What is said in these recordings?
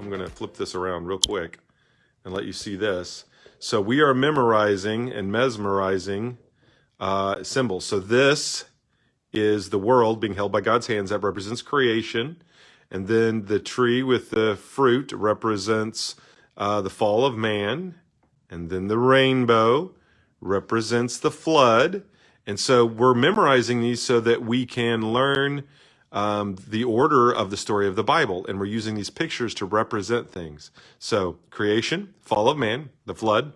I'm going to flip this around real quick and let you see this. So we are memorizing and mesmerizing symbols. So this is the world being held by God's hands. That represents creation. And then the tree with the fruit represents the fall of man. And then the rainbow represents the flood. And so we're memorizing these so that we can learn the order of the story of the Bible. And we're using these pictures to represent things. So creation, fall of man, the flood.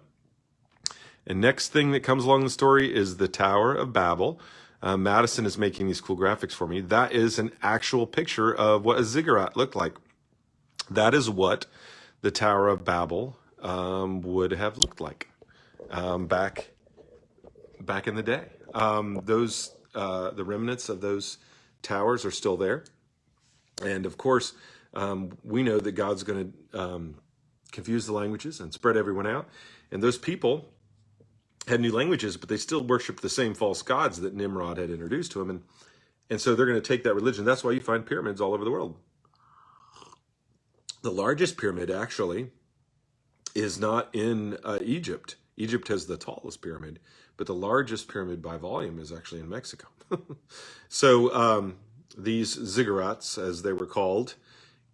And next thing that comes along the story is the Tower of Babel. Madison is making these cool graphics for me. That is an actual picture of what a ziggurat looked like. That is what the Tower of Babel would have looked like back in the day. The remnants of those towers are still there. And of course, we know that God's going to confuse the languages and spread everyone out. And those people had new languages, but they still worshiped the same false gods that Nimrod had introduced to them. And so they're going to take that religion. That's why you find pyramids all over the world. The largest pyramid actually is not in Egypt. Egypt has the tallest pyramid, but the largest pyramid by volume is actually in Mexico. So these ziggurats, as they were called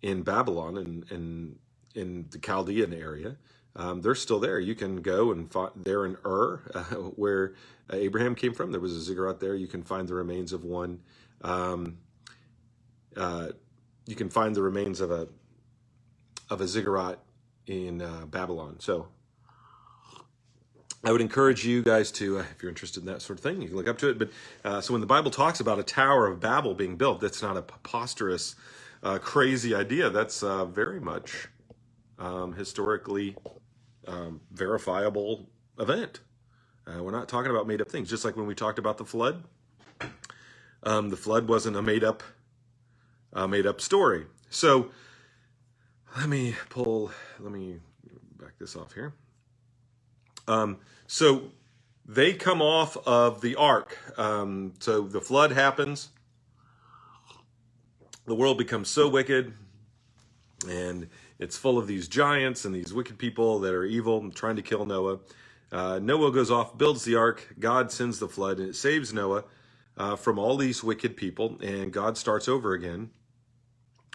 in Babylon and in the Chaldean area, they're still there. You can go and find there in Ur, where Abraham came from. There was a ziggurat there. You can find the remains of one. You can find the remains of a ziggurat in Babylon. So I would encourage you guys to, if you're interested in that sort of thing, you can look up to it. But so when the Bible talks about a Tower of Babel being built, that's not a preposterous, crazy idea. That's very much historically verifiable event. We're not talking about made up things. Just like when we talked about the flood wasn't a made up story. So let me back this off here. So they come off of the ark. So the flood happens. The world becomes so wicked, and it's full of these giants and these wicked people that are evil and trying to kill Noah. Noah goes off, builds the ark. God sends the flood, and it saves Noah from all these wicked people. And God starts over again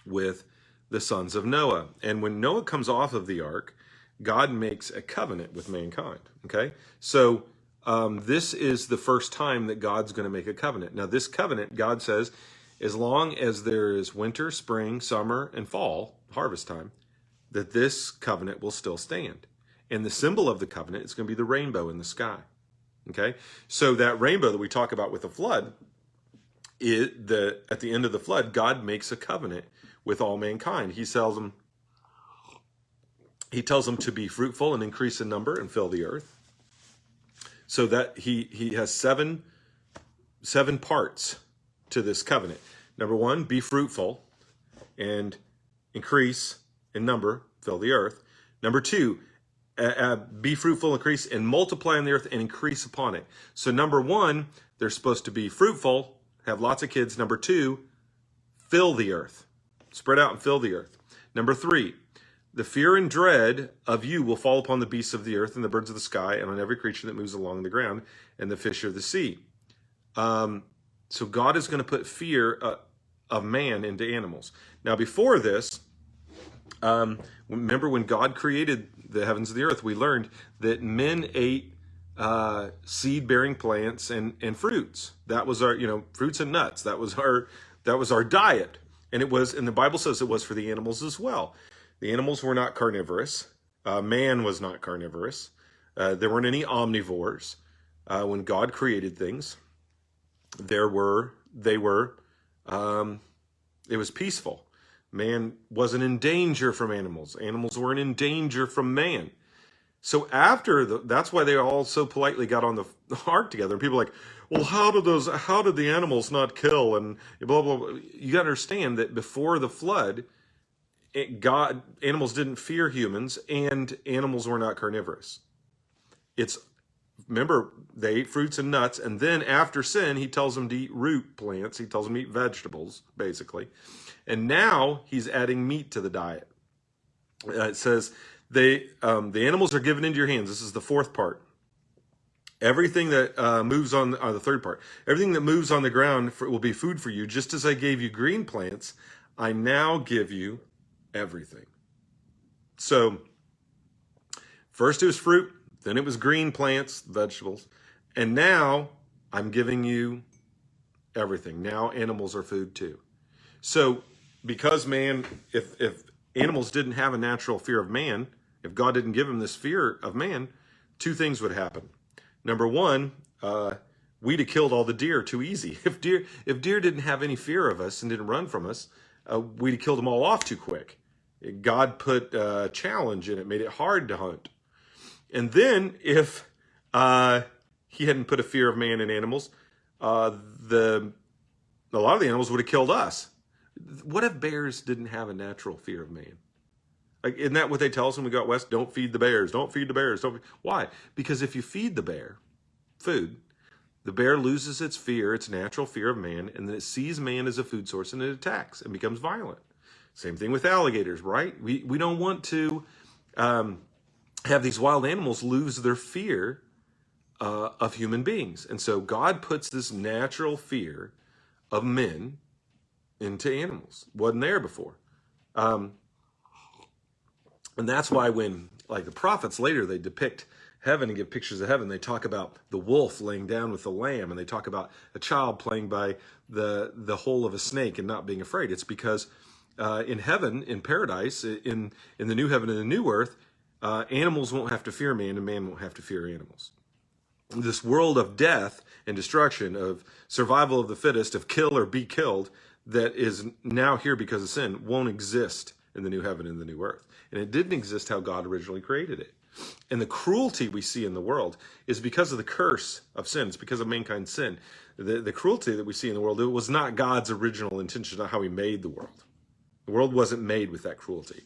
with the sons of Noah. And when Noah comes off of the ark, God makes a covenant with mankind. Okay, so this is the first time that God's going to make a covenant. Now, this covenant, God says, as long as there is winter, spring, summer, and fall, harvest time, that this covenant will still stand. And the symbol of the covenant is going to be the rainbow in the sky. Okay, so that rainbow that we talk about with the flood, at the end of the flood, God makes a covenant with all mankind. He tells them to be fruitful and increase in number and fill the earth. So that he has seven parts to this covenant. Number one, be fruitful and increase in number, fill the earth. Number two, be fruitful, increase, and multiply on the earth and increase upon it. So number one, they're supposed to be fruitful, have lots of kids. Number two, fill the earth. Spread out and fill the earth. Number three, the fear and dread of you will fall upon the beasts of the earth and the birds of the sky and on every creature that moves along the ground and the fish of the sea. So God is going to put fear of man into animals. Now, before this, remember when God created the heavens and the earth, we learned that men ate seed-bearing plants and fruits. That was our, fruits and nuts. That was our diet. And the Bible says it was for the animals as well. The animals were not carnivorous. Man was not carnivorous. There weren't any omnivores. When God created things, it was peaceful. Man wasn't in danger from animals. Animals weren't in danger from man. So that's why they all so politely got on the ark together. And people are like, well, how did the animals not kill? And blah, blah, blah. You got to understand that before the flood, animals didn't fear humans, and animals were not carnivorous. Remember, they ate fruits and nuts, and then after sin, he tells them to eat root plants. He tells them to eat vegetables, basically. And now he's adding meat to the diet. It says, the animals are given into your hands. This is the fourth part. Everything that moves on the third part, everything that moves on the ground will be food for you. Just as I gave you green plants, I now give you everything. So first it was fruit, then it was green plants, vegetables, and now I'm giving you everything. Now animals are food too. So because man, if animals didn't have a natural fear of man, if God didn't give them this fear of man, two things would happen. Number one, we'd have killed all the deer too easy. If deer didn't have any fear of us and didn't run from us, we'd have killed them all off too quick. God put a challenge in it, made it hard to hunt. And then if he hadn't put a fear of man in animals, a lot of the animals would have killed us. What if bears didn't have a natural fear of man? Like, isn't that what they tell us when we go out west? Don't feed the bears. Don't feed the bears. Why? Because if you feed the bear food, the bear loses its fear, its natural fear of man, and then it sees man as a food source and it attacks and becomes violent. Same thing with alligators, right? We don't want to have these wild animals lose their fear of human beings. And so God puts this natural fear of men into animals. Wasn't there before. And that's why when, like the prophets later, they depict heaven and give pictures of heaven, they talk about the wolf laying down with the lamb, and they talk about a child playing by the hole of a snake and not being afraid. It's because in heaven, in paradise, in the new heaven and the new earth, animals won't have to fear man and man won't have to fear animals. This world of death and destruction, of survival of the fittest, of kill or be killed, that is now here because of sin, won't exist in the new heaven and the new earth. And it didn't exist how God originally created it. And the cruelty we see in the world is because of the curse of sin. It's because of mankind's sin. The cruelty that we see in the world, it was not God's original intention, not how he made the world. The world wasn't made with that cruelty.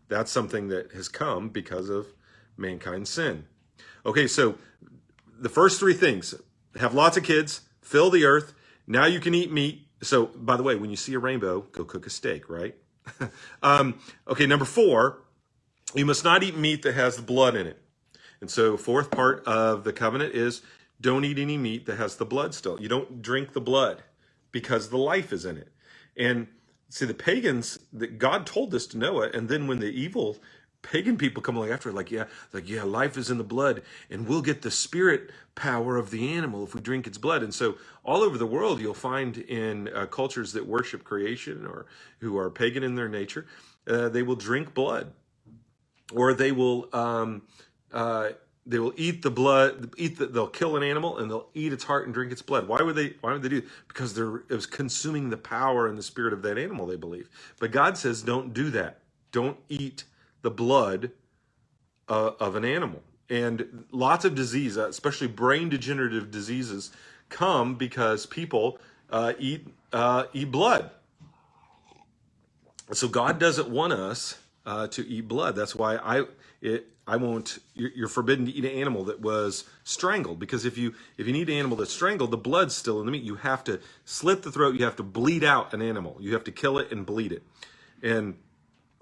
That's something that has come because of mankind's sin. Okay, so the first three things: have lots of kids, fill the earth, now you can eat meat. So, by the way, when you see a rainbow, go cook a steak, right? Okay, number 4, you must not eat meat that has the blood in it. And so fourth part of the covenant is don't eat any meat that has the blood still. You don't drink the blood because the life is in it. And see, the pagans, that God told this to Noah, and then when the evil pagan people come along after, like, yeah, life is in the blood, and we'll get the spirit power of the animal if we drink its blood. And so all over the world, you'll find in cultures that worship creation or who are pagan in their nature, they will drink blood, or they will eat the blood, they'll kill an animal and they'll eat its heart and drink its blood. Why would they do it? Because it was consuming the power and the spirit of that animal, they believe. But God says, don't do that. Don't eat the blood of an animal. And lots of disease, especially brain degenerative diseases, come because people eat blood. So God doesn't want us to eat blood. That's why I won't. You're forbidden to eat an animal that was strangled, because if you eat an animal that's strangled, the blood's still in the meat. You have to slit the throat. You have to bleed out an animal. You have to kill it and bleed it. And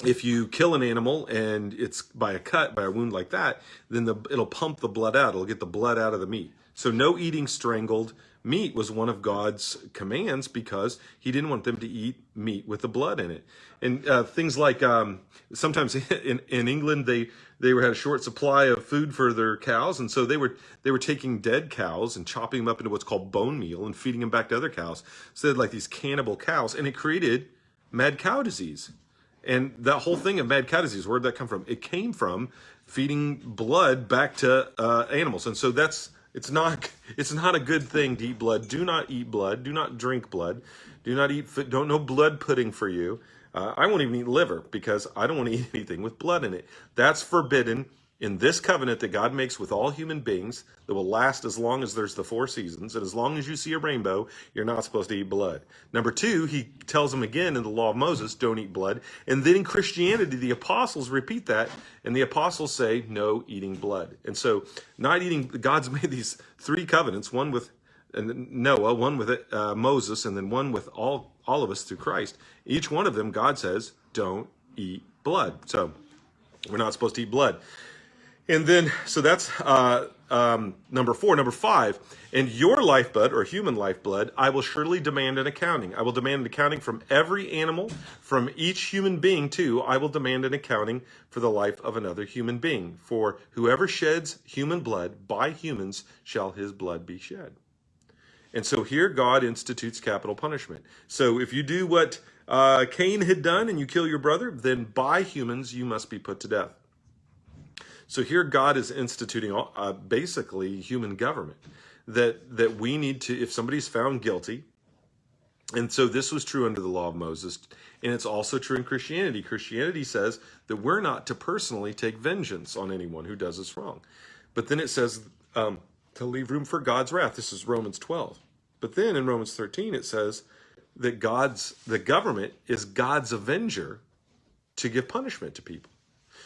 if you kill an animal and it's by a cut, by a wound like that, then it'll pump the blood out. It'll get the blood out of the meat. So no eating strangled meat was one of God's commands, because he didn't want them to eat meat with the blood in it. And things like sometimes in England, they had a short supply of food for their cows, and so they were taking dead cows and chopping them up into what's called bone meal and feeding them back to other cows. So they had like these cannibal cows, and it created mad cow disease. And that whole thing of mad cow disease, where did that come from? It came from feeding blood back to animals. And so it's not a good thing to eat blood. Do not eat blood. Do not drink blood. Do not eat, no blood pudding for you. I won't even eat liver, because I don't want to eat anything with blood in it. That's forbidden in this covenant that God makes with all human beings, that will last as long as there's the 4 seasons. And as long as you see a rainbow, you're not supposed to eat blood. Number 2, he tells them again in the law of Moses, don't eat blood. And then in Christianity, the apostles repeat that, and the apostles say, no eating blood. And so not eating, God's made these 3 covenants, one with Noah, one with Moses, and then one with all of us through Christ. Each one of them, God says, don't eat blood. So We're not supposed to eat blood. And then, so that's number 4. Number 5, and your lifeblood or human lifeblood, I will surely demand an accounting. I will demand an accounting from every animal, from each human being too. I will demand an accounting for the life of another human being. For whoever sheds human blood, by humans shall his blood be shed. And so here God institutes capital punishment. So if you do what Cain had done and you kill your brother, then by humans you must be put to death. So here God is instituting basically human government, that we need to, if somebody's found guilty, and so this was true under the law of Moses, and it's also true in Christianity. Christianity says that we're not to personally take vengeance on anyone who does us wrong. But then it says to leave room for God's wrath. This is Romans 12. But then in Romans 13 it says that the government is God's avenger to give punishment to people.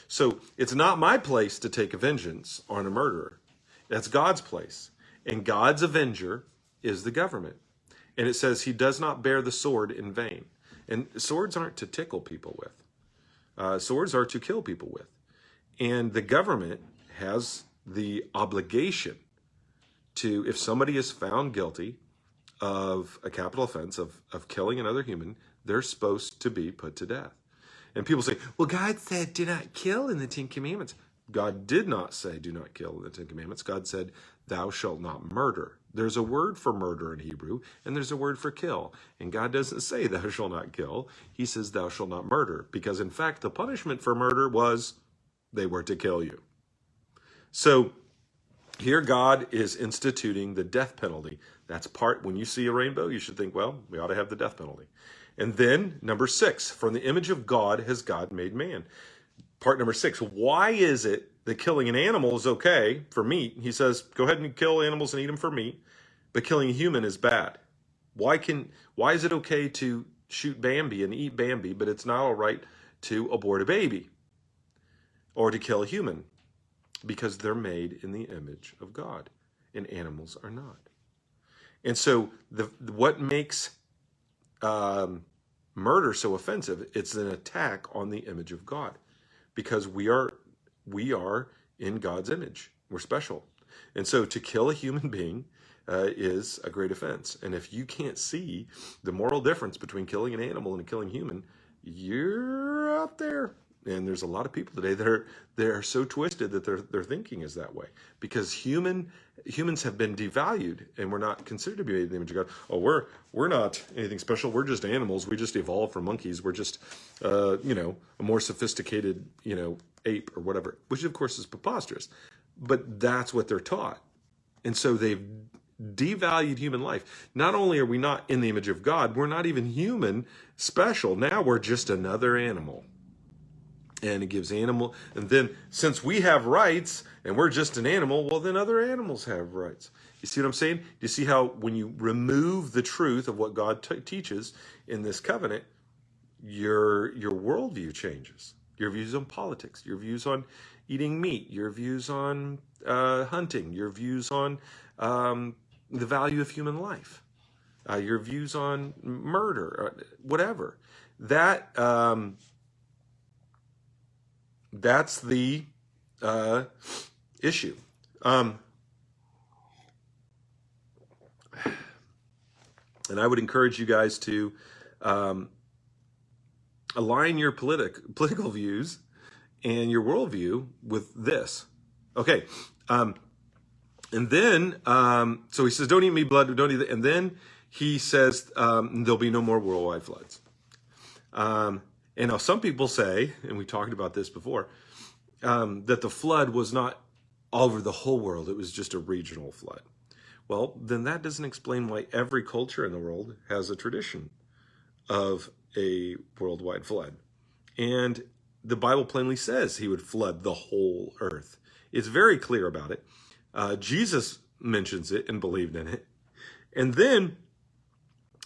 So it's not my place to take a vengeance on a murderer. That's God's place. And God's avenger is the government. And it says he does not bear the sword in vain. And swords aren't to tickle people with. Swords are to kill people with. And the government has the obligation to, if somebody is found guilty of a capital offense of killing another human, they're supposed to be put to death. And people say, well, God said do not kill in the 10 Commandments. God did not say do not kill in the 10 Commandments. God said thou shalt not murder. There's a word for murder in Hebrew, and there's a word for kill. And God doesn't say thou shalt not kill. He says thou shalt not murder. Because in fact, the punishment for murder was they were to kill you. So here God is instituting the death penalty. That's part, when you see a rainbow, you should think, well, we ought to have the death penalty. And then number 6, from the image of God has God made man. Part number 6, why is it that killing an animal is okay for meat? He says, go ahead and kill animals and eat them for meat, but killing a human is bad. Why is it okay to shoot Bambi and eat Bambi, but it's not all right to abort a baby or to kill a human? Because they're made in the image of God, and animals are not. And so what makes murder so offensive? It's an attack on the image of God, because we are in God's image. We're special. And so to kill a human being is a great offense. And if you can't see the moral difference between killing an animal and killing human, you're out there. And there's a lot of people today that are so twisted that their thinking is that way, because humans have been devalued, and we're not considered to be made in the image of God. Oh, we're not anything special. We're just animals. We just evolved from monkeys. We're just a more sophisticated ape or whatever, which of course is preposterous. But that's what they're taught, and so they've devalued human life. Not only are we not in the image of God, we're not even human special. Now we're just another animal. And it gives animal, and then since we have rights and we're just an animal, well, then other animals have rights. You see what I'm saying? Do you see how when you remove the truth of what God teaches in this covenant, your worldview changes. Your views on politics, your views on eating meat, your views on hunting, your views on the value of human life, your views on murder, whatever. That's the issue. And I would encourage you guys to align your political views and your worldview with this. Okay. And then, so he says, don't eat meat, blood, don't eat it. And then he says, there'll be no more worldwide floods. And now some people say, and we talked about this before, that the flood was not over the whole world. It was just a regional flood. Well, then that doesn't explain why every culture in the world has a tradition of a worldwide flood. And the Bible plainly says he would flood the whole earth. It's very clear about it. Jesus mentions it and believed in it. And then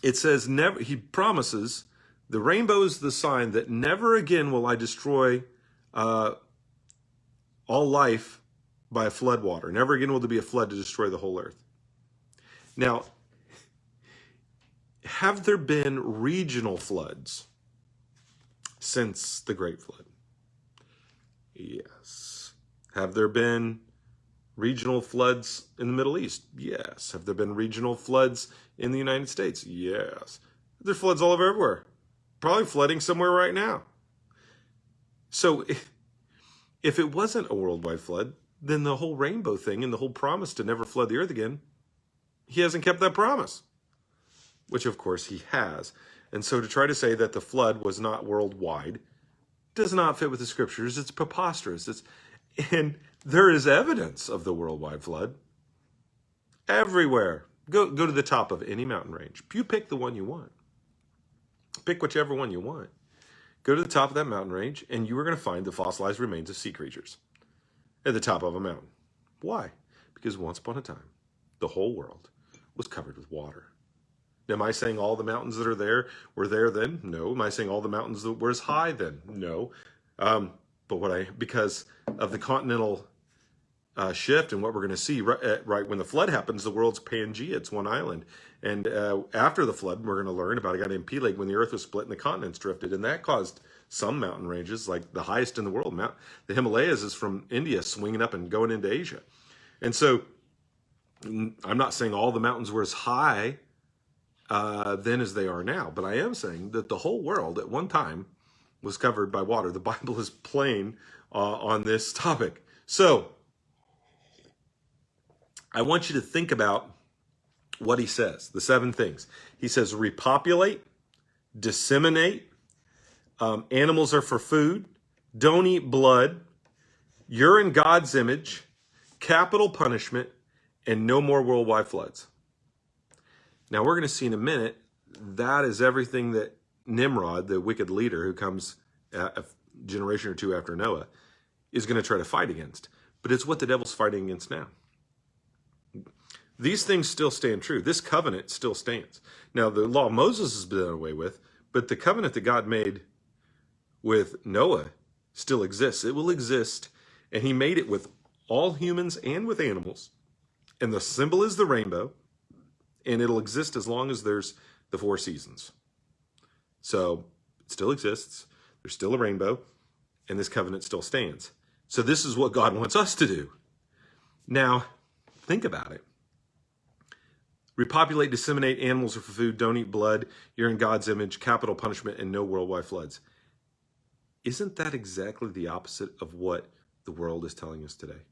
it says, never. He promises, the rainbow is the sign that never again will I destroy all life by a flood water. Never again will there be a flood to destroy the whole earth. Now, have there been regional floods since the Great Flood? Yes. Have there been regional floods in the Middle East? Yes. Have there been regional floods in the United States? Yes. There's floods all over everywhere. Probably flooding somewhere right now. So if it wasn't a worldwide flood, then the whole rainbow thing and the whole promise to never flood the earth again, he hasn't kept that promise, which of course he has. And so to try to say that the flood was not worldwide does not fit with the scriptures. It's preposterous. And there is evidence of the worldwide flood everywhere. Go to the top of any mountain range. You pick the one you want. Pick whichever one you want. Go to the top of that mountain range, and you are going to find the fossilized remains of sea creatures at the top of a mountain. Why? Because once upon a time, the whole world was covered with water. Now, am I saying all the mountains that are there were there then? No. Am I saying all the mountains that were as high then? No. But because of the continental shift and what we're going to see right when the flood happens, the world's Pangea, it's one island. And after the flood, we're going to learn about a guy named Peleg when the earth was split and the continents drifted, and that caused some mountain ranges, like the highest in the world. The Himalayas is from India swinging up and going into Asia. And so I'm not saying all the mountains were as high then as they are now, but I am saying that the whole world at one time was covered by water. The Bible is plain on this topic. So I want you to think about what he says, the 7 things. He says, repopulate, disseminate, animals are for food, don't eat blood, you're in God's image, capital punishment, and no more worldwide floods. Now we're going to see in a minute, that is everything that Nimrod, the wicked leader who comes a generation or two after Noah, is going to try to fight against. But it's what the devil's fighting against now. These things still stand true. This covenant still stands. Now, the law of Moses has been done away with, but the covenant that God made with Noah still exists. It will exist, and he made it with all humans and with animals. And the symbol is the rainbow, and it'll exist as long as there's the 4 seasons. So it still exists. There's still a rainbow, and this covenant still stands. So this is what God wants us to do. Now, think about it. Repopulate, disseminate, animals are for food, don't eat blood, you're in God's image, capital punishment, and no worldwide floods. Isn't that exactly the opposite of what the world is telling us today?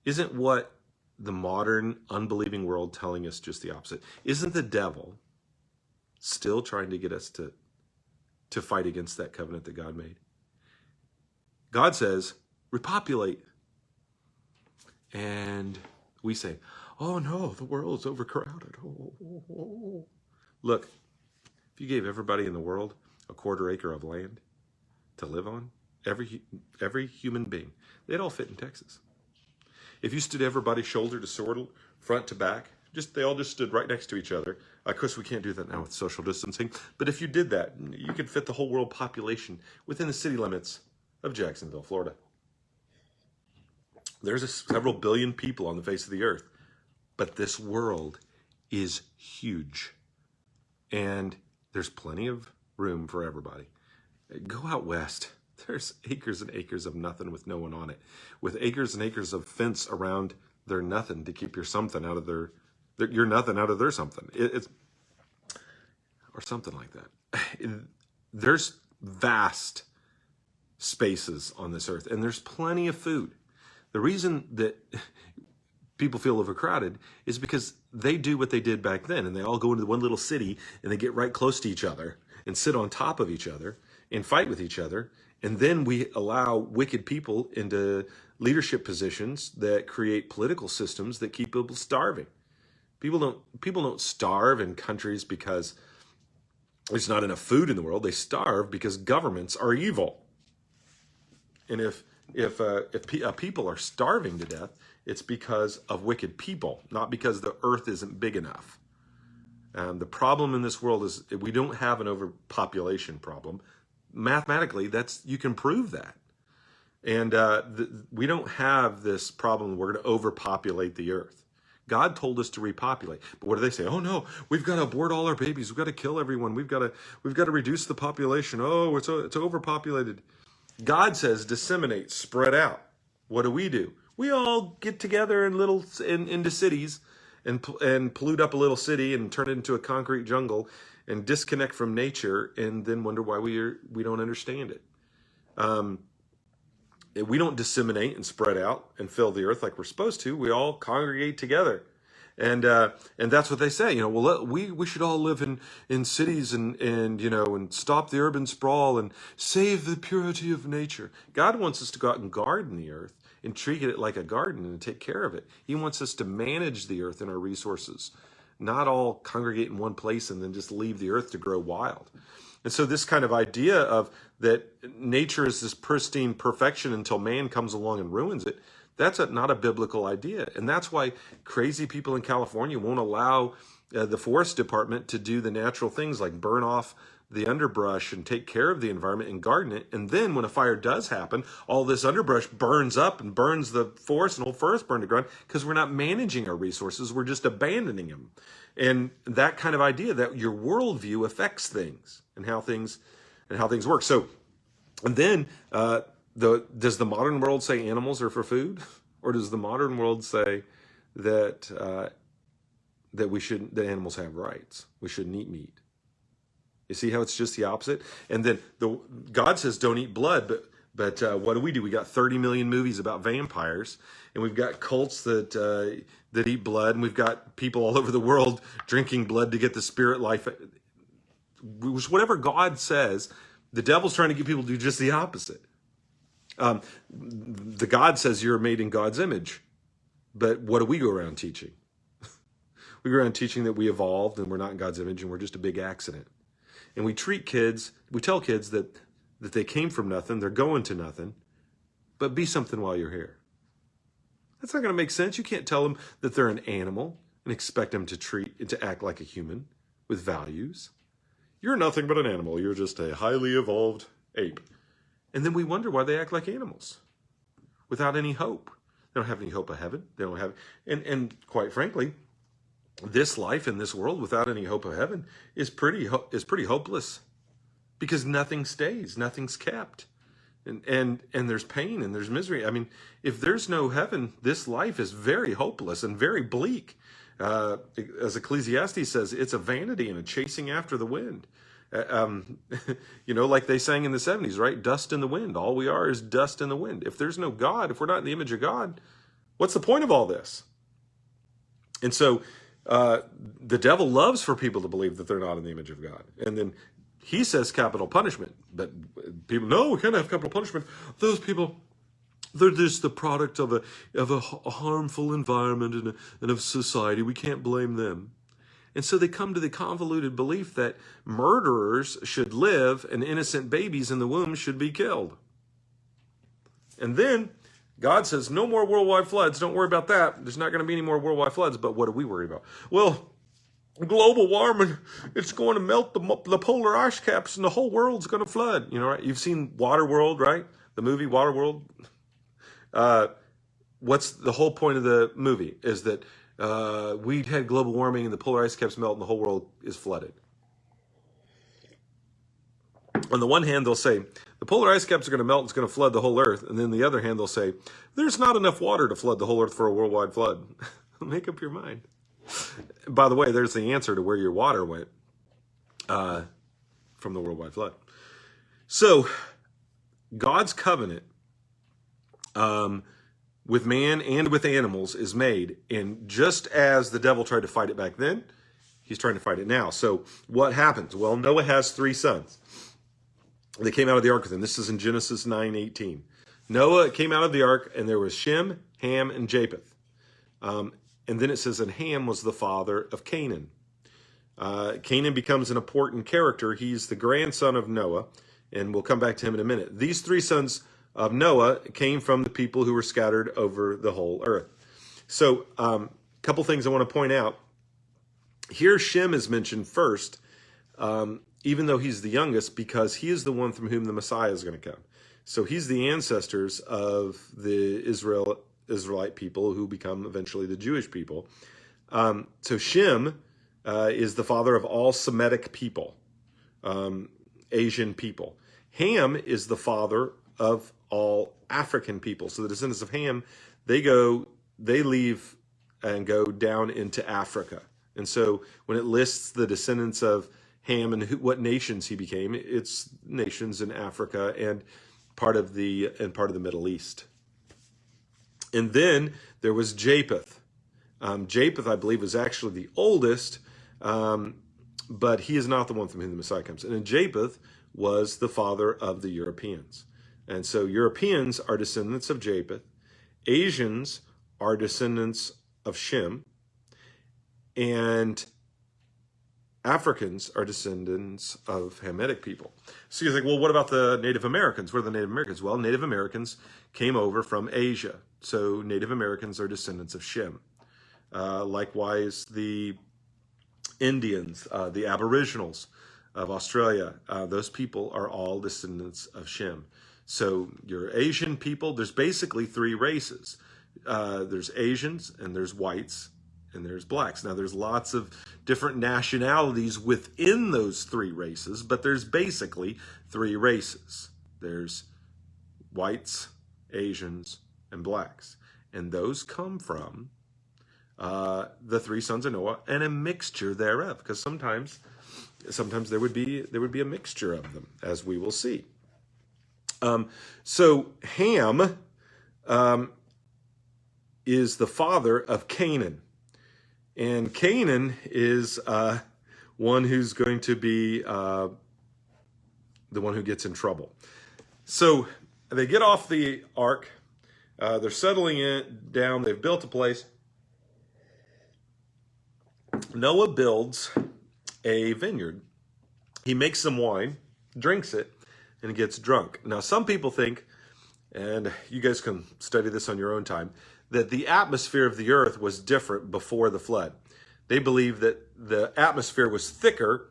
Isn't what the modern, unbelieving world telling us just the opposite? Isn't the devil still trying to get us to fight against that covenant that God made? God says, repopulate. And we say, oh no, the world's overcrowded. Oh. Look, if you gave everybody in the world a 1/4 acre of land to live on, every human being, they'd all fit in Texas. If you stood everybody shoulder to shoulder, front to back, they all just stood right next to each other. Of course, we can't do that now with social distancing, but if you did that, you could fit the whole world population within the city limits of Jacksonville, Florida. There's several billion people on the face of the earth, but this world is huge, and there's plenty of room for everybody. Go out west. There's acres and acres of nothing with no one on it, with acres and acres of fence around their nothing to keep your something out of your nothing out of their something. Or something like that. There's vast spaces on this earth, and there's plenty of food. The reason that people feel overcrowded is because they do what they did back then, and they all go into one little city, and they get right close to each other, and sit on top of each other, and fight with each other. And then we allow wicked people into leadership positions that create political systems that keep people starving. People don't starve in countries because there's not enough food in the world. They starve because governments are evil. And if people are starving to death, it's because of wicked people, not because the earth isn't big enough. The problem in this world is we don't have an overpopulation problem. Mathematically, you can prove that. And we don't have this problem. We're going to overpopulate the earth. God told us to repopulate. But what do they say? Oh no, we've got to abort all our babies. We've got to kill everyone. We've got to reduce the population. Oh, it's overpopulated. God says disseminate, spread out. What do? We all get together into cities and pollute up a little city and turn it into a concrete jungle and disconnect from nature and then wonder why we don't understand it. We don't disseminate and spread out and fill the earth like we're supposed to. We all congregate together. And that's what they say, well, we should all live in cities and stop the urban sprawl and save the purity of nature. God wants us to go out and garden the earth and treat it like a garden and take care of it. He wants us to manage the earth and our resources, not all congregate in one place and then just leave the earth to grow wild. And so this kind of idea of that nature is this pristine perfection until man comes along and ruins it, that's not a biblical idea. And that's why crazy people in California won't allow the forest department to do the natural things like burn off the underbrush and take care of the environment and garden it. And then when a fire does happen, all this underbrush burns up and burns the forest and old forests burn to ground because we're not managing our resources. We're just abandoning them. And that kind of idea that your worldview affects things and how things work. So, and then, does the modern world say animals are for food, or does the modern world say that that animals have rights? We shouldn't eat meat. You see how it's just the opposite? And then God says don't eat blood, but what do? We got 30 million movies about vampires, and we've got cults that eat blood, and we've got people all over the world drinking blood to get the spirit life. Whatever God says, the devil's trying to get people to do just the opposite. The God says you're made in God's image, but what do we go around teaching? We go around teaching that we evolved and we're not in God's image and we're just a big accident. And we tell kids that they came from nothing, they're going to nothing, but be something while you're here. That's not going to make sense. You can't tell them that they're an animal and expect them to act like a human with values. You're nothing but an animal. You're just a highly evolved ape. And then we wonder why they act like animals without any hope. They don't have any hope of heaven. They don't have, and quite frankly, this life in this world without any hope of heaven is pretty hopeless, because nothing stays, nothing's kept, and there's pain and there's misery. I mean, if there's no heaven, this life is very hopeless and very bleak. As Ecclesiastes says, it's a vanity and a chasing after the wind. Like they sang in the 70s, right? Dust in the wind. All we are is dust in the wind. If there's no God, if we're not in the image of God, what's the point of all this? And so the devil loves for people to believe that they're not in the image of God. And then he says capital punishment. But people, no, we can't have capital punishment. Those people, they're just the product of a harmful environment and of society. We can't blame them. And so they come to the convoluted belief that murderers should live and innocent babies in the womb should be killed. And then God says, no more worldwide floods. Don't worry about that. There's not going to be any more worldwide floods. But what do we worry about? Well, global warming, it's going to melt the polar ice caps and the whole world's going to flood. Right? You've seen Waterworld, right? The movie Waterworld. What's the whole point of the movie is that we had global warming and the polar ice caps melt and the whole world is flooded. On the one hand, they'll say, the polar ice caps are going to melt and it's going to flood the whole earth. And then the other hand, they'll say, there's not enough water to flood the whole earth for a worldwide flood. Make up your mind. By the way, there's the answer to where your water went from the worldwide flood. So God's covenant with man and with animals is made. And just as the devil tried to fight it back then, he's trying to fight it now. So what happens? Well, Noah has 3 sons. They came out of the ark with him. This is in Genesis 9:18. Noah came out of the ark, and there was Shem, Ham, and Japheth. And then it says, and Ham was the father of Canaan. Canaan becomes an important character. He's the grandson of Noah, and we'll come back to him in a minute. These 3 sons of Noah came from the people who were scattered over the whole earth. So a couple things I want to point out. Here Shem is mentioned first, even though he's the youngest, because he is the one from whom the Messiah is going to come. So he's the ancestors of the Israelite people who become eventually the Jewish people. So Shem is the father of all Semitic people, Asian people. Ham is the father of all African people. So the descendants of Ham, they leave and go down into Africa. And so when it lists the descendants of Ham and what nations he became, it's nations in Africa and part of the Middle East. And then there was Japheth. Japheth, I believe, was actually the oldest, but he is not the one from whom the Messiah comes. And Japheth was the father of the Europeans. And so Europeans are descendants of Japheth. Asians are descendants of Shem. And Africans are descendants of Hamitic people. So you think, well, what about the Native Americans? What are the Native Americans? Well, Native Americans came over from Asia. So Native Americans are descendants of Shem. Likewise, the Indians, the Aboriginals of Australia, those people are all descendants of Shem. So your Asian people, there's basically three races. There's Asians, and there's whites, and there's blacks. Now, there's lots of different nationalities within those three races, but there's basically three races. There's whites, Asians, and blacks. And those come from the three sons of Noah and a mixture thereof, because sometimes there would be a mixture of them, as we will see. So Ham is the father of Canaan. And Canaan is one who's going to be the one who gets in trouble. So they get off the ark. They're settling it down. They've built a place. Noah builds a vineyard. He makes some wine, drinks it, and gets drunk. Now, some people think, and you guys can study this on your own time, that the atmosphere of the earth was different before the flood. They believe that the atmosphere was thicker,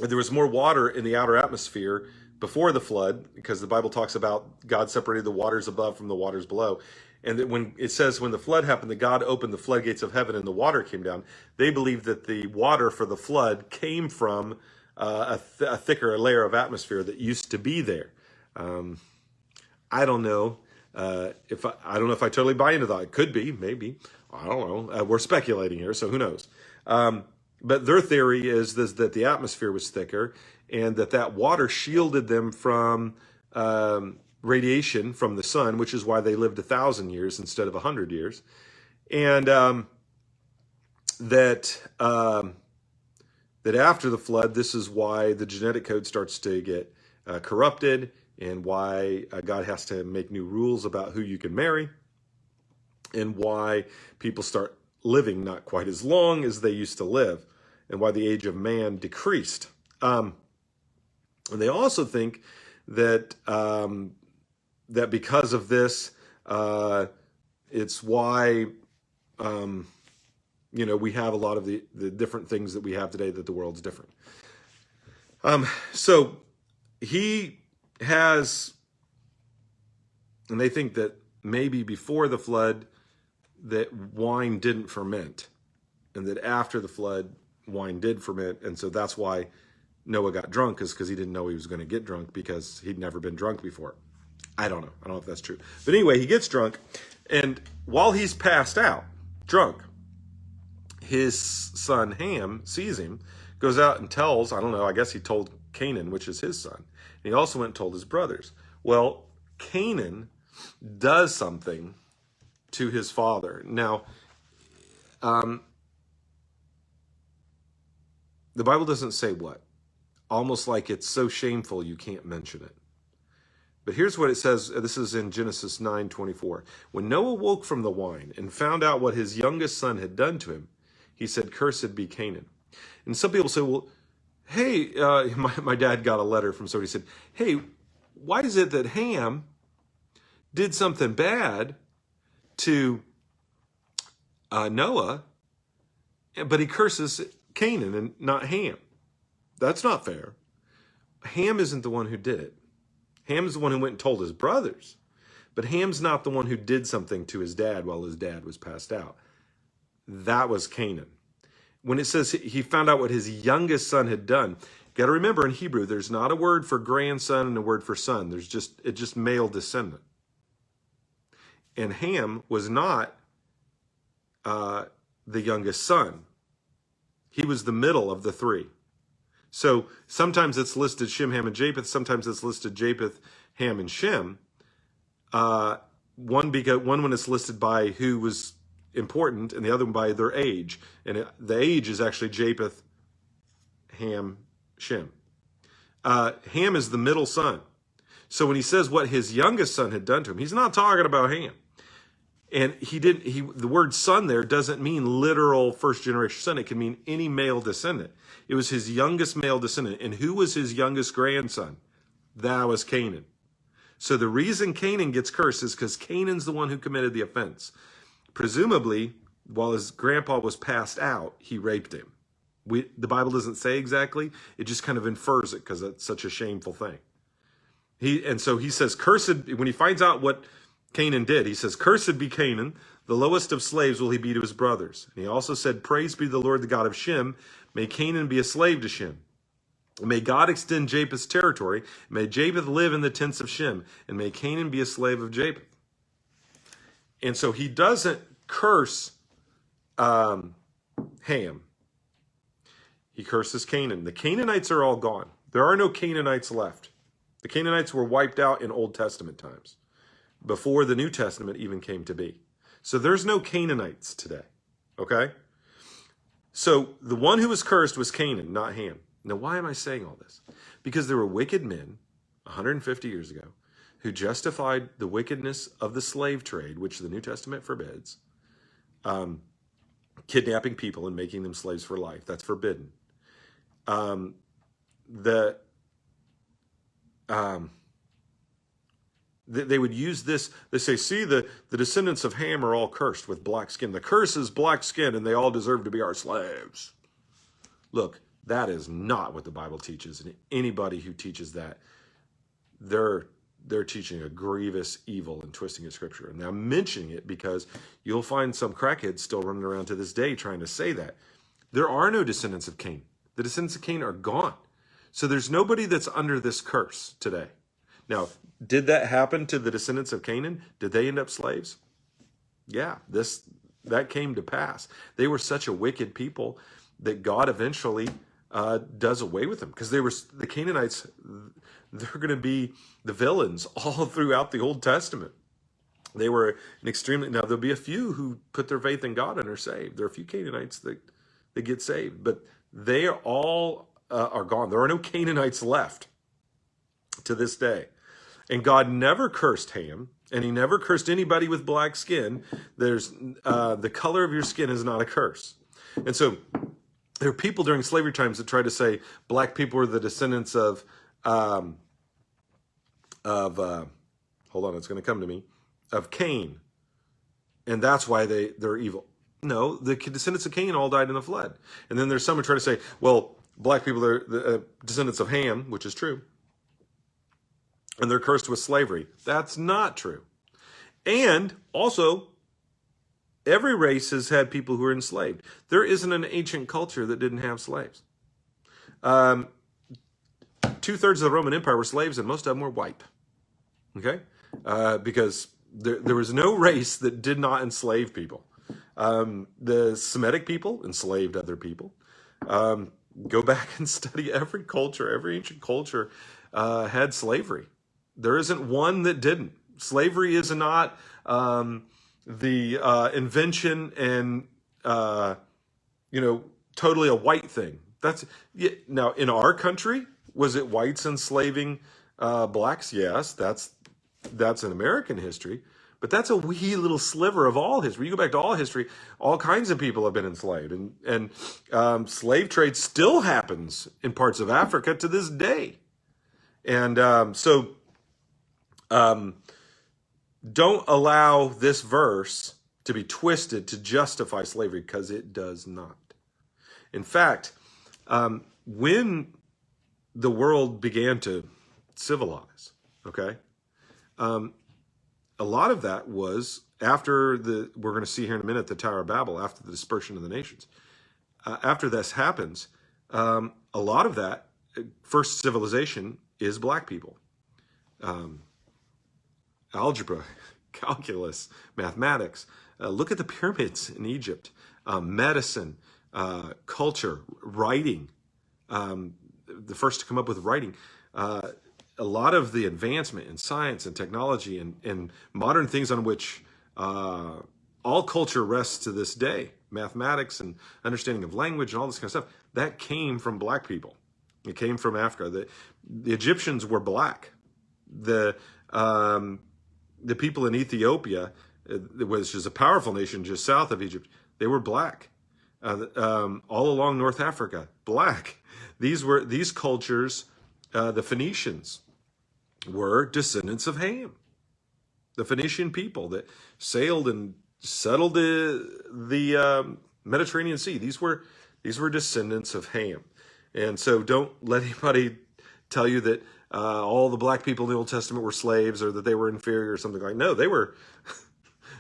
or there was more water in the outer atmosphere before the flood, because the Bible talks about God separated the waters above from the waters below. And that when it says when the flood happened, that God opened the floodgates of heaven and the water came down, they believe that the water for the flood came from a thicker layer of atmosphere that used to be there. I don't know. I don't know if I totally buy into that. It could be, maybe. I don't know. We're speculating here, so who knows? But their theory is that the atmosphere was thicker and that water shielded them from radiation from the sun, which is why they lived 1,000 years instead of 100 years. And that after the flood, this is why the genetic code starts to get corrupted, and why God has to make new rules about who you can marry, and why people start living not quite as long as they used to live, and why the age of man decreased. And they also think that that because of this, it's why we have a lot of the different things that we have today, that the world's different. So he has, and they think that maybe before the flood that wine didn't ferment, and that after the flood wine did ferment, and so that's why Noah got drunk, is because he didn't know he was going to get drunk, because he'd never been drunk before. I don't know if that's true, but anyway, he gets drunk, and while he's passed out drunk, his son Ham sees him, goes out and tells, I don't know, I guess he told Canaan, which is his son. And he also went and told his brothers. Well, Canaan does something to his father. Now, the Bible doesn't say what. Almost like it's so shameful you can't mention it. But here's what it says. This is in Genesis 9:24. When Noah woke from the wine and found out what his youngest son had done to him, he said, "Cursed be Canaan." And some people say, well, hey, my dad got a letter from somebody who said, hey, why is it that Ham did something bad to Noah, but he curses Canaan and not Ham? That's not fair. Ham isn't the one who did it. Ham is the one who went and told his brothers. But Ham's not the one who did something to his dad while his dad was passed out. That was Canaan. When it says he found out what his youngest son had done, Got to remember, in Hebrew, there's not a word for grandson and a word for son. It's just male descendant. And Ham was not the youngest son. He was the middle of the three. So sometimes it's listed Shem, Ham, and Japheth. Sometimes it's listed Japheth, Ham, and Shem. One when it's listed by who was important, and the other one by their age. And the age is actually Japheth, Ham, Shem. Ham is the middle son. So when he says what his youngest son had done to him, he's not talking about Ham. And the word son there doesn't mean literal first generation son. It can mean any male descendant. It was his youngest male descendant. And who was his youngest grandson? That was Canaan. So the reason Canaan gets cursed is because Canaan's the one who committed the offense. Presumably, while his grandpa was passed out, he raped him. The Bible doesn't say exactly. It just kind of infers it because it's such a shameful thing. And so he says, cursed, when he finds out what Canaan did, he says, cursed be Canaan, the lowest of slaves will he be to his brothers. And he also said, praise be the Lord, the God of Shem. May Canaan be a slave to Shem. May God extend Japheth's territory. May Japheth live in the tents of Shem. And may Canaan be a slave of Japheth. And so he doesn't curse Ham. He curses Canaan. The Canaanites are all gone. There are no Canaanites left. The Canaanites were wiped out in Old Testament times, before the New Testament even came to be. So there's no Canaanites today, okay? So the one who was cursed was Canaan, not Ham. Now, why am I saying all this? Because there were wicked men 150 years ago who justified the wickedness of the slave trade, which the New Testament forbids, kidnapping people and making them slaves for life. That's forbidden. They would use this. They say, see, the descendants of Ham are all cursed with black skin. The curse is black skin, and they all deserve to be our slaves. Look, that is not what the Bible teaches. And anybody who teaches that, they're teaching a grievous evil and twisting of Scripture. And I'm mentioning it because you'll find some crackheads still running around to this day trying to say that. There are no descendants of Cain. The descendants of Cain are gone. So there's nobody that's under this curse today. Now, did that happen to the descendants of Canaan? Did they end up slaves? Yeah, that came to pass. They were such a wicked people that God eventually does away with them, because the Canaanites. They're going to be the villains all throughout the Old Testament. They were now there'll be a few who put their faith in God and are saved. There are a few Canaanites that get saved, but they all are gone. There are no Canaanites left to this day. And God never cursed Ham, and he never cursed anybody with black skin. There's the color of your skin is not a curse. And so there are people during slavery times that try to say black people were the descendants of hold on, it's going to come to me, of Cain, and that's why they're evil. No, the descendants of Cain all died in the flood. And then there's some who try to say, well, black people are the descendants of Ham, which is true, and they're cursed with slavery. That's not true. And also, every race has had people who are enslaved. There isn't an ancient culture that didn't have slaves. 2/3 of the Roman Empire were slaves, and most of them were white. Okay? Because there was no race that did not enslave people. The Semitic people enslaved other people. Go back and study every culture. Every ancient culture had slavery. There isn't one that didn't. Slavery is not the invention and totally a white thing. Now in our country, was it whites enslaving blacks? Yes, that's an American history, but that's a wee little sliver of all history. You go back to all history, all kinds of people have been enslaved, and slave trade still happens in parts of Africa to this day. And don't allow this verse to be twisted to justify slavery, because it does not. In fact, when the world began to civilize, okay, a lot of that was after we're going to see here in a minute, the Tower of Babel, after the dispersion of the nations. After this happens, a lot of that first civilization is black people. Um, Algebra, calculus, mathematics. Look at the pyramids in Egypt. Medicine, culture, writing. The first to come up with writing. A lot of the advancement in science and technology and modern things on which all culture rests to this day, mathematics and understanding of language and all this kind of stuff, that came from black people. It came from Africa. The Egyptians were black. The people in Ethiopia, which is a powerful nation just south of Egypt, they were black. All along North Africa, black. These cultures, the Phoenicians, were descendants of Ham. The Phoenician people that sailed and settled the Mediterranean Sea. These were descendants of Ham. And so don't let anybody tell you that all the black people in the Old Testament were slaves or that they were inferior or something like that. No, they were,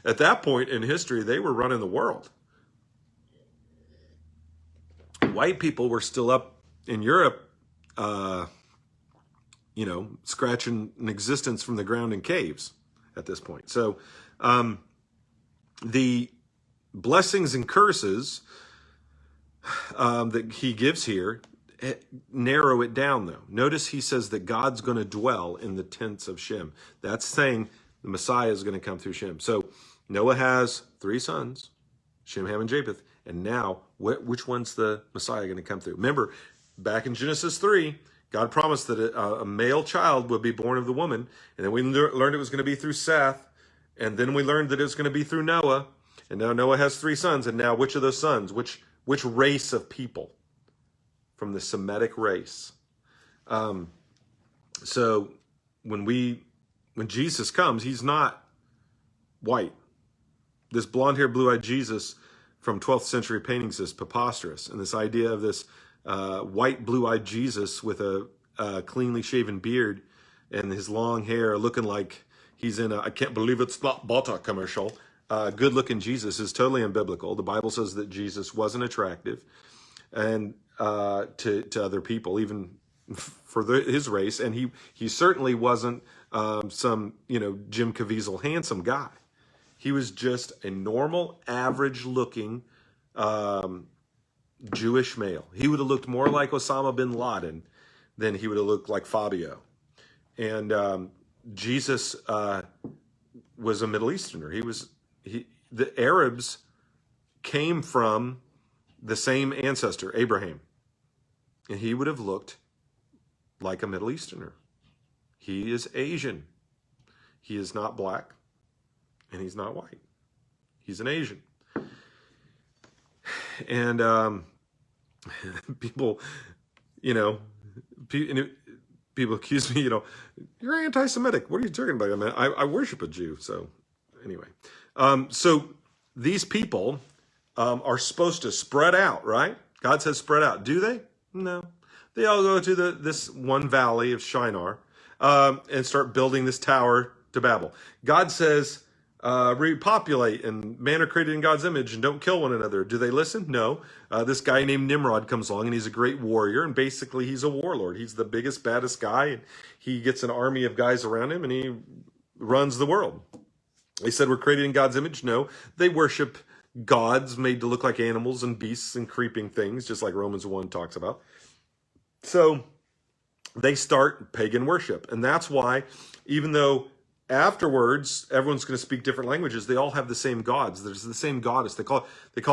at that point in history, they were running the world. White people were still up in Europe, scratching an existence from the ground in caves at this point. So the blessings and curses that he gives here narrow it down, though. Notice he says that God's going to dwell in the tents of Shem. That's saying the Messiah is going to come through Shem. So Noah has 3 sons, Shem, Ham, and Japheth. And now, which one's the Messiah going to come through? Remember, back in Genesis 3, God promised that a male child would be born of the woman. And then we learned it was going to be through Seth. And then we learned that it was going to be through Noah. And now Noah has 3 sons. And now which of those sons? Which race of people? From the Semitic race. So when Jesus comes, he's not white. This blonde-haired, blue-eyed Jesus from 12th century paintings is preposterous. And this idea of this white, blue-eyed Jesus with a cleanly shaven beard and his long hair looking like he's in a I can't believe it's not butter commercial. Good-looking Jesus is totally unbiblical. The Bible says that Jesus wasn't attractive and to other people, even for his race. And he certainly wasn't some, Jim Caviezel handsome guy. He was just a normal, average-looking Jewish male. He would have looked more like Osama bin Laden than he would have looked like Fabio. And Jesus was a Middle Easterner. The Arabs came from the same ancestor, Abraham. And he would have looked like a Middle Easterner. He is Asian. He is not black. And he's not white. He's an Asian. And people accuse me, you're anti-Semitic. What are you talking about? I mean, I worship a Jew. So anyway, so these people are supposed to spread out, right? God says spread out. Do they? No. They all go to this one valley of Shinar and start building this tower to Babel. God says, repopulate, and man are created in God's image and don't kill one another. Do they listen? No. This guy named Nimrod comes along and he's a great warrior, and basically he's a warlord. He's the biggest, baddest guy, and he gets an army of guys around him and he runs the world. They said we're created in God's image. No, they worship gods made to look like animals and beasts and creeping things, just like Romans 1 talks about. So they start pagan worship. And that's why, even though afterwards everyone's going to speak different languages, they all have the same gods. There's the same goddess. They call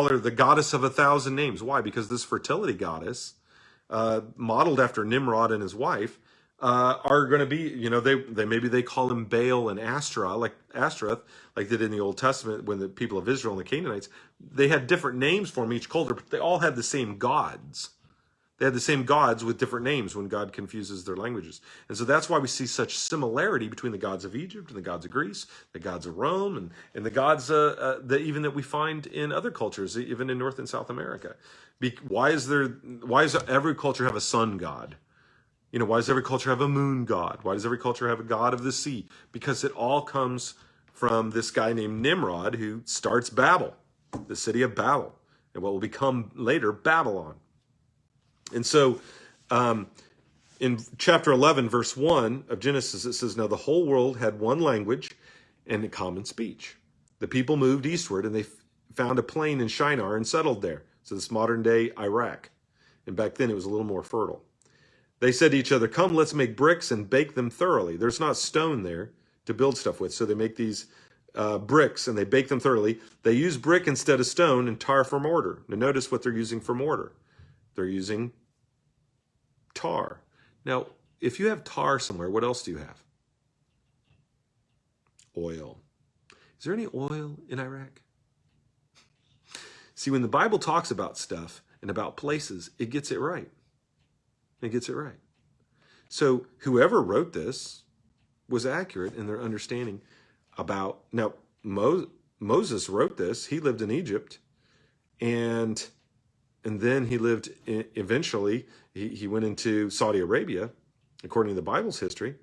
her the goddess of 1,000 names. Why? Because this fertility goddess, modeled after Nimrod and his wife, are going to be, maybe they call him Baal and Ashtaroth, like they did in the Old Testament when the people of Israel and the Canaanites. They had different names for them, each culture, but they all had the same gods. They had the same gods with different names when God confuses their languages. And so that's why we see such similarity between the gods of Egypt and the gods of Greece, the gods of Rome, and the gods that we find in other cultures, even in North and South America. Why does every culture have a sun god? Why does every culture have a moon god? Why does every culture have a god of the sea? Because it all comes from this guy named Nimrod who starts Babel, the city of Babel, and what will become later Babylon. And so in chapter 11, verse 1 of Genesis, it says, now the whole world had one language and a common speech. The people moved eastward and they found a plain in Shinar and settled there. So this modern day Iraq. And back then it was a little more fertile. They said to each other, come, let's make bricks and bake them thoroughly. There's not stone there to build stuff with. So they make these bricks and they bake them thoroughly. They use brick instead of stone and tar for mortar. Now notice what they're using for mortar. They're using tar. Now, if you have tar somewhere, what else do you have? Oil. Is there any oil in Iraq? See, when the Bible talks about stuff and about places, it gets it right. It gets it right. So whoever wrote this was accurate in their understanding about, now Moses wrote this, he lived in Egypt, and then he lived, eventually, he went into Saudi Arabia, according to the Bible's history.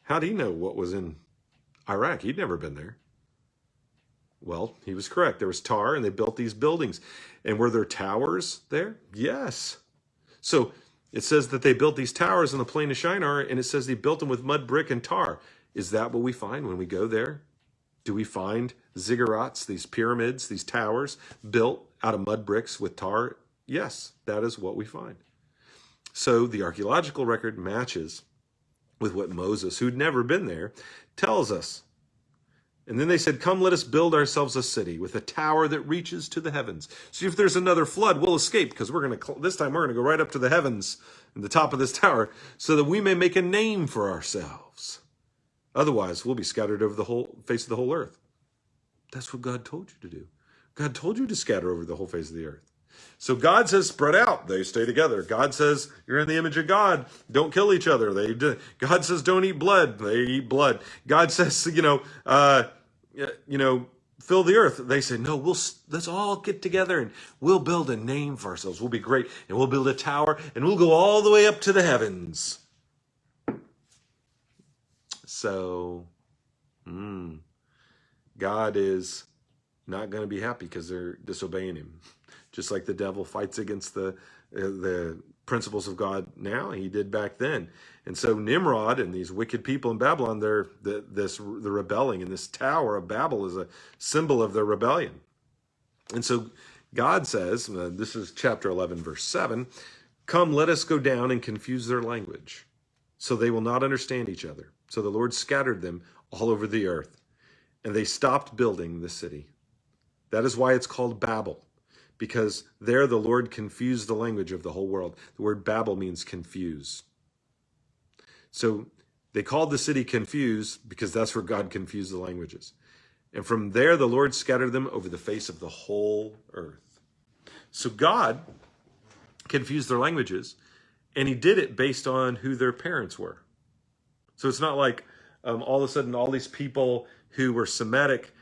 How'd he know what was in Iraq? He'd never been there. Well, he was correct. There was tar, and they built these buildings. And were there towers there? Yes. So it says that they built these towers on the plain of Shinar, and it says they built them with mud, brick, and tar. Is that what we find when we go there? Do we find ziggurats, these pyramids, these towers, built out of mud bricks with tar? Yes, that is what we find. So the archaeological record matches with what Moses, who'd never been there, tells us. And then they said, come, let us build ourselves a city with a tower that reaches to the heavens. So if there's another flood, we'll escape, because this time we're going to go right up to the heavens and the top of this tower so that we may make a name for ourselves. Otherwise, we'll be scattered over the whole face of the whole earth. That's what God told you to do. God told you to scatter over the whole face of the earth. So God says, spread out. They stay together. God says, you're in the image of God. Don't kill each other. God says, don't eat blood. They eat blood. God says, fill the earth. They say, no, let's all get together and we'll build a name for ourselves. We'll be great. And we'll build a tower and we'll go all the way up to the heavens. So, God is not going to be happy because they're disobeying him. Just like the devil fights against the principles of God now, he did back then. And so Nimrod and these wicked people in Babylon, they're rebelling. And this Tower of Babel is a symbol of their rebellion. And so God says, this is chapter 11, verse 7, come, let us go down and confuse their language, so they will not understand each other. So the Lord scattered them all over the earth, and they stopped building the city. That is why it's called Babel, because there the Lord confused the language of the whole world. The word Babel means confuse. So they called the city Confused because that's where God confused the languages. And from there, the Lord scattered them over the face of the whole earth. So God confused their languages, and he did it based on who their parents were. So it's not like all of a sudden all these people who were Semitic,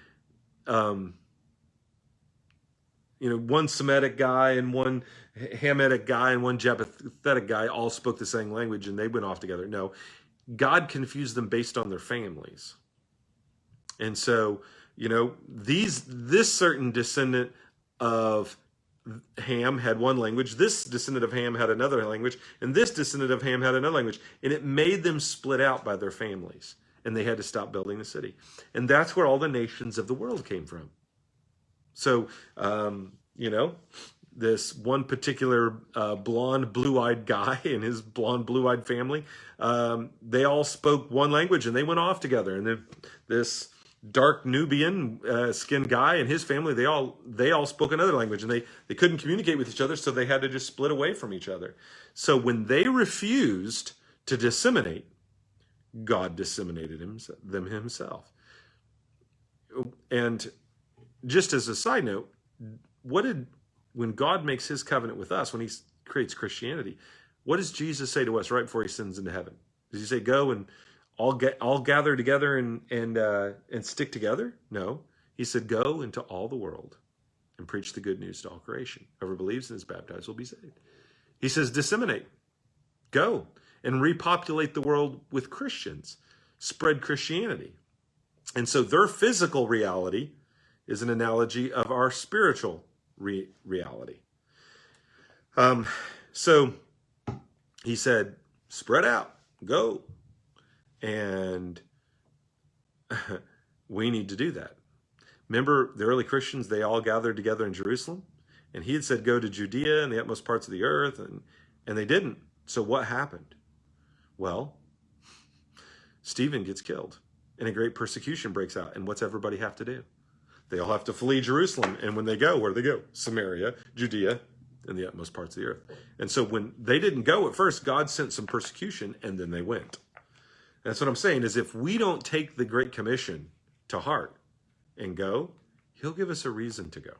one Semitic guy and one Hamitic guy and one Japhetic guy all spoke the same language and they went off together. No, God confused them based on their families. And so, this certain descendant of Ham had one language, this descendant of Ham had another language, and this descendant of Ham had another language. And it made them split out by their families. And they had to stop building the city. And that's where all the nations of the world came from. So, this one particular blonde, blue-eyed guy and his blonde, blue-eyed family, they all spoke one language and they went off together. And then this dark Nubian skinned guy and his family, they all spoke another language, and they couldn't communicate with each other, so they had to just split away from each other. So when they refused to disseminate, God disseminated them himself. And just as a side note, when God makes his covenant with us, when he creates Christianity, what does Jesus say to us right before he sends into heaven? Does he say, go and all gather together and stick together? No. He said, go into all the world and preach the good news to all creation. Whoever believes and is baptized will be saved. He says, disseminate. Go and repopulate the world with Christians. Spread Christianity. And so their physical reality is an analogy of our spiritual reality. So he said, spread out, go. And we need to do that. Remember the early Christians, they all gathered together in Jerusalem, and he had said, go to Judea and the utmost parts of the earth, and they didn't. So what happened? Well, Stephen gets killed, and a great persecution breaks out. And what's everybody have to do? They all have to flee Jerusalem. And when they go, where do they go? Samaria, Judea, and the utmost parts of the earth. And so when they didn't go at first, God sent some persecution, and then they went. That's what I'm saying, is if we don't take the Great Commission to heart and go, he'll give us a reason to go.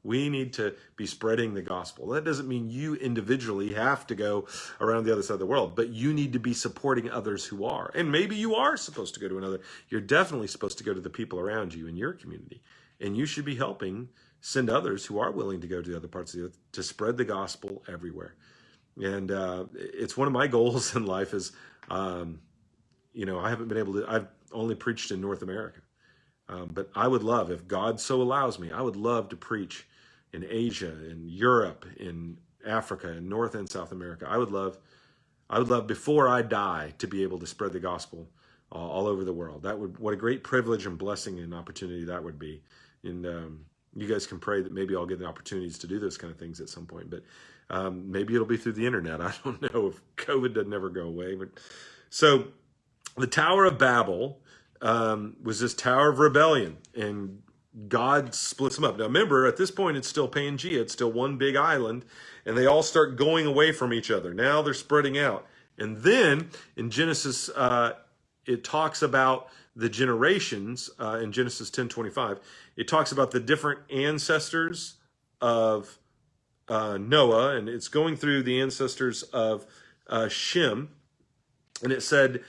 We need to be spreading the gospel. That doesn't mean you individually have to go around the other side of the world, but you need to be supporting others who are. And maybe you are supposed to go to another. You're definitely supposed to go to the people around you in your community. And you should be helping send others who are willing to go to the other parts of the earth to spread the gospel everywhere. And it's one of my goals in life is, I haven't been able to, I've only preached in North America. But I would love, if God so allows me, I would love to preach in Asia, in Europe, in Africa, in North and South America. I would love before I die to be able to spread the gospel all over the world. What a great privilege and blessing and opportunity that would be. And you guys can pray that maybe I'll get the opportunities to do those kind of things at some point. But maybe it'll be through the internet. I don't know if COVID doesn't ever go away. But so the Tower of Babel was this tower of rebellion, and God splits them up. Now remember, at this point, it's still Pangea. It's still one big island, and they all start going away from each other. Now they're spreading out. And then in Genesis, it talks about the generations, in Genesis 10:25. It talks about the different ancestors of Noah, and it's going through the ancestors of Shem. And it said,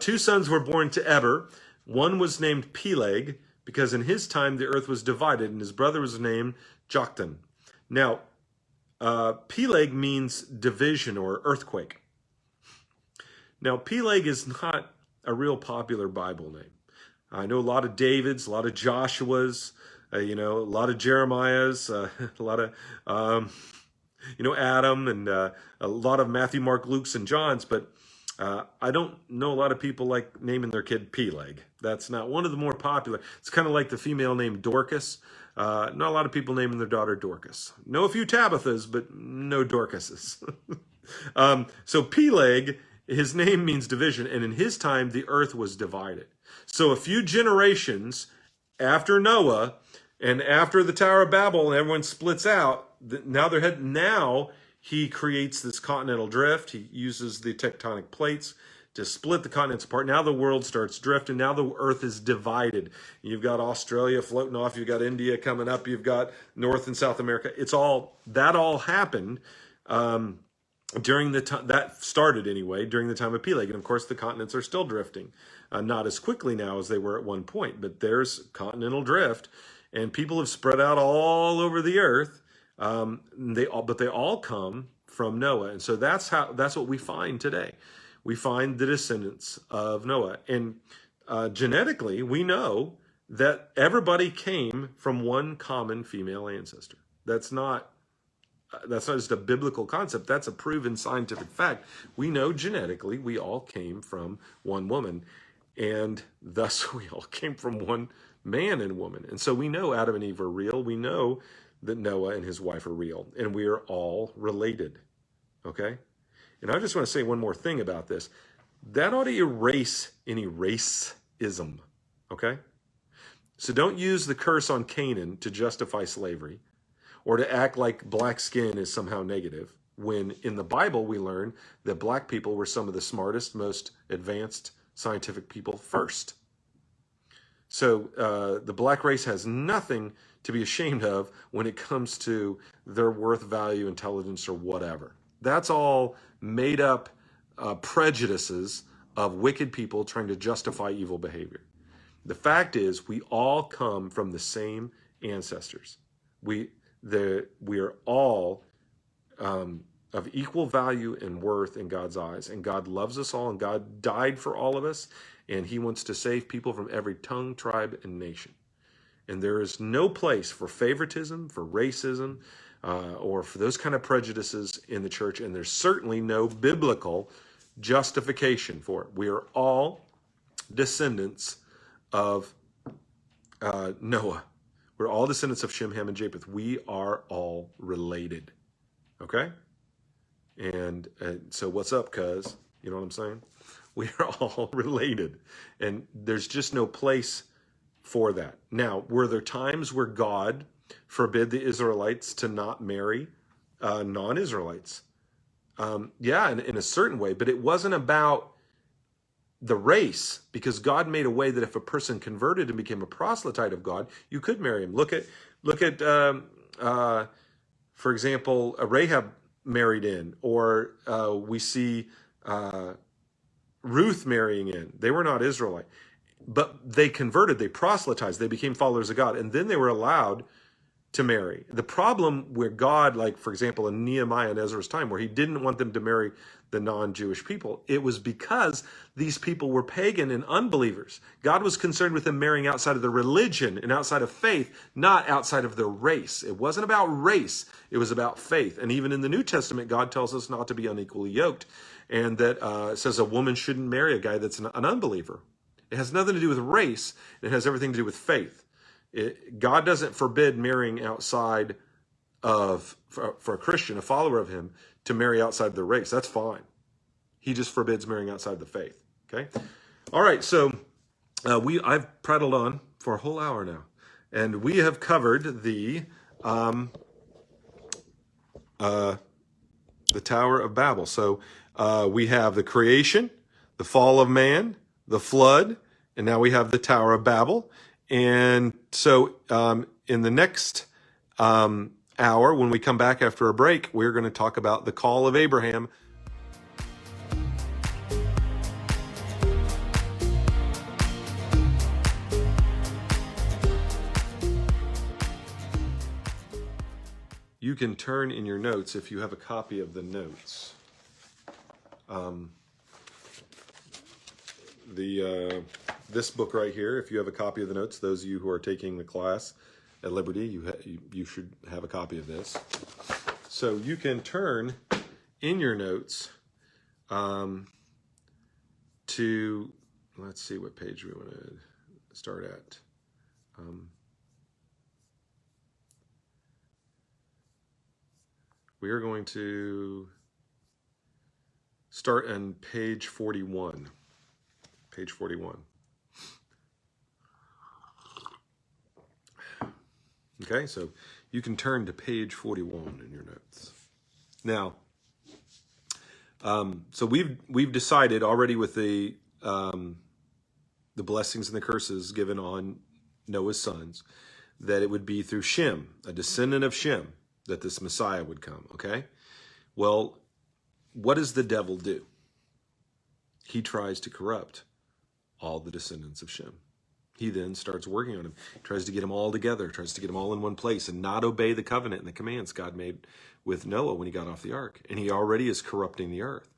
2 sons were born to Eber. One was named Peleg, because in his time the earth was divided, and his brother was named Joktan. Now, Peleg means division or earthquake. Now, Peleg is not a real popular Bible name. I know a lot of Davids, a lot of Joshuas, a lot of Jeremiahs, a lot of, Adam, and a lot of Matthew, Mark, Luke's, and John's, but I don't know a lot of people like naming their kid Peleg. That's not one of the more popular. It's kind of like the female name Dorcas. Not a lot of people naming their daughter Dorcas. Know a few Tabithas, but no Dorcases. So Peleg, his name means division, and in his time the earth was divided. So a few generations after Noah and after the Tower of Babel, and everyone splits out. Now he creates this continental drift. He uses the tectonic plates to split the continents apart. Now the world starts drifting. Now the earth is divided. You've got Australia floating off. You've got India coming up. You've got North and South America. That all happened during the time, that started anyway, during the time of Peleg. And of course, the continents are still drifting. Not as quickly now as they were at one point, but there's continental drift. And people have spread out all over the earth. But they all come from Noah. And so that's what we find today. We find the descendants of Noah. And genetically, we know that everybody came from one common female ancestor. That's not just a biblical concept. That's a proven scientific fact. We know genetically we all came from one woman, and thus we all came from one man and woman. And so we know Adam and Eve are real. We know that Noah and his wife are real, and we are all related, okay? And I just want to say one more thing about this. That ought to erase any racism, okay? So don't use the curse on Canaan to justify slavery or to act like black skin is somehow negative, when in the Bible we learn that black people were some of the smartest, most advanced scientific people first. So the black race has nothing to be ashamed of when it comes to their worth, value, intelligence, or whatever. That's all made up prejudices of wicked people trying to justify evil behavior. The fact is, we all come from the same ancestors. We are all of equal value and worth in God's eyes, and God loves us all, and God died for all of us, and he wants to save people from every tongue, tribe, and nation. And there is no place for favoritism, for racism, or for those kind of prejudices in the church, and there's certainly no biblical justification for it. We are all descendants of Noah. We're all descendants of Shem, Ham, and Japheth. We are all related. Okay? And so what's up, cuz? You know what I'm saying? We are all related. And there's just no place for that. Now, were there times where God forbid the Israelites to not marry non-Israelites? Yeah, in a certain way, but it wasn't about the race, because God made a way that if a person converted and became a proselyte of God, you could marry him. Look at for example, Rahab married in, or we see Ruth marrying in. They were not Israelite, but they converted, they proselytized, they became followers of God, and then they were allowed to marry. The problem where God, like for example in Nehemiah and Ezra's time, where he didn't want them to marry the non-Jewish people, it was because these people were pagan and unbelievers. God was concerned with them marrying outside of the religion and outside of faith, not outside of their race. It wasn't about race, it was about faith. And even in the New Testament, God tells us not to be unequally yoked, and that it says a woman shouldn't marry a guy that's an unbeliever. It has nothing to do with race, it has everything to do with faith. God doesn't forbid marrying outside of, for a Christian, a follower of him, to marry outside the race. That's fine. He just forbids marrying outside the faith. Okay? All right, so I've prattled on for a whole hour now, and we have covered the Tower of Babel. So we have the creation, the fall of man, the flood, and now we have the Tower of Babel. And so in the next hour, when we come back after a break, we're going to talk about the call of Abraham. You can turn in your notes if you have a copy of the notes. This book right here, if you have a copy of the notes, those of you who are taking the class at Liberty, you should have a copy of this. So you can turn in your notes to, let's see what page we want to start at. We are going to start on page 41. Page 41. Okay, so you can turn to page 41 in your notes. Now, so we've decided already with the blessings and the curses given on Noah's sons, that it would be through Shem, a descendant of Shem, that this Messiah would come. Okay, well, what does the devil do? He tries to corrupt all the descendants of Shem. He then starts working on him, tries to get them all together, tries to get them all in one place and not obey the covenant and the commands God made with Noah when he got off the ark. And he already is corrupting the earth.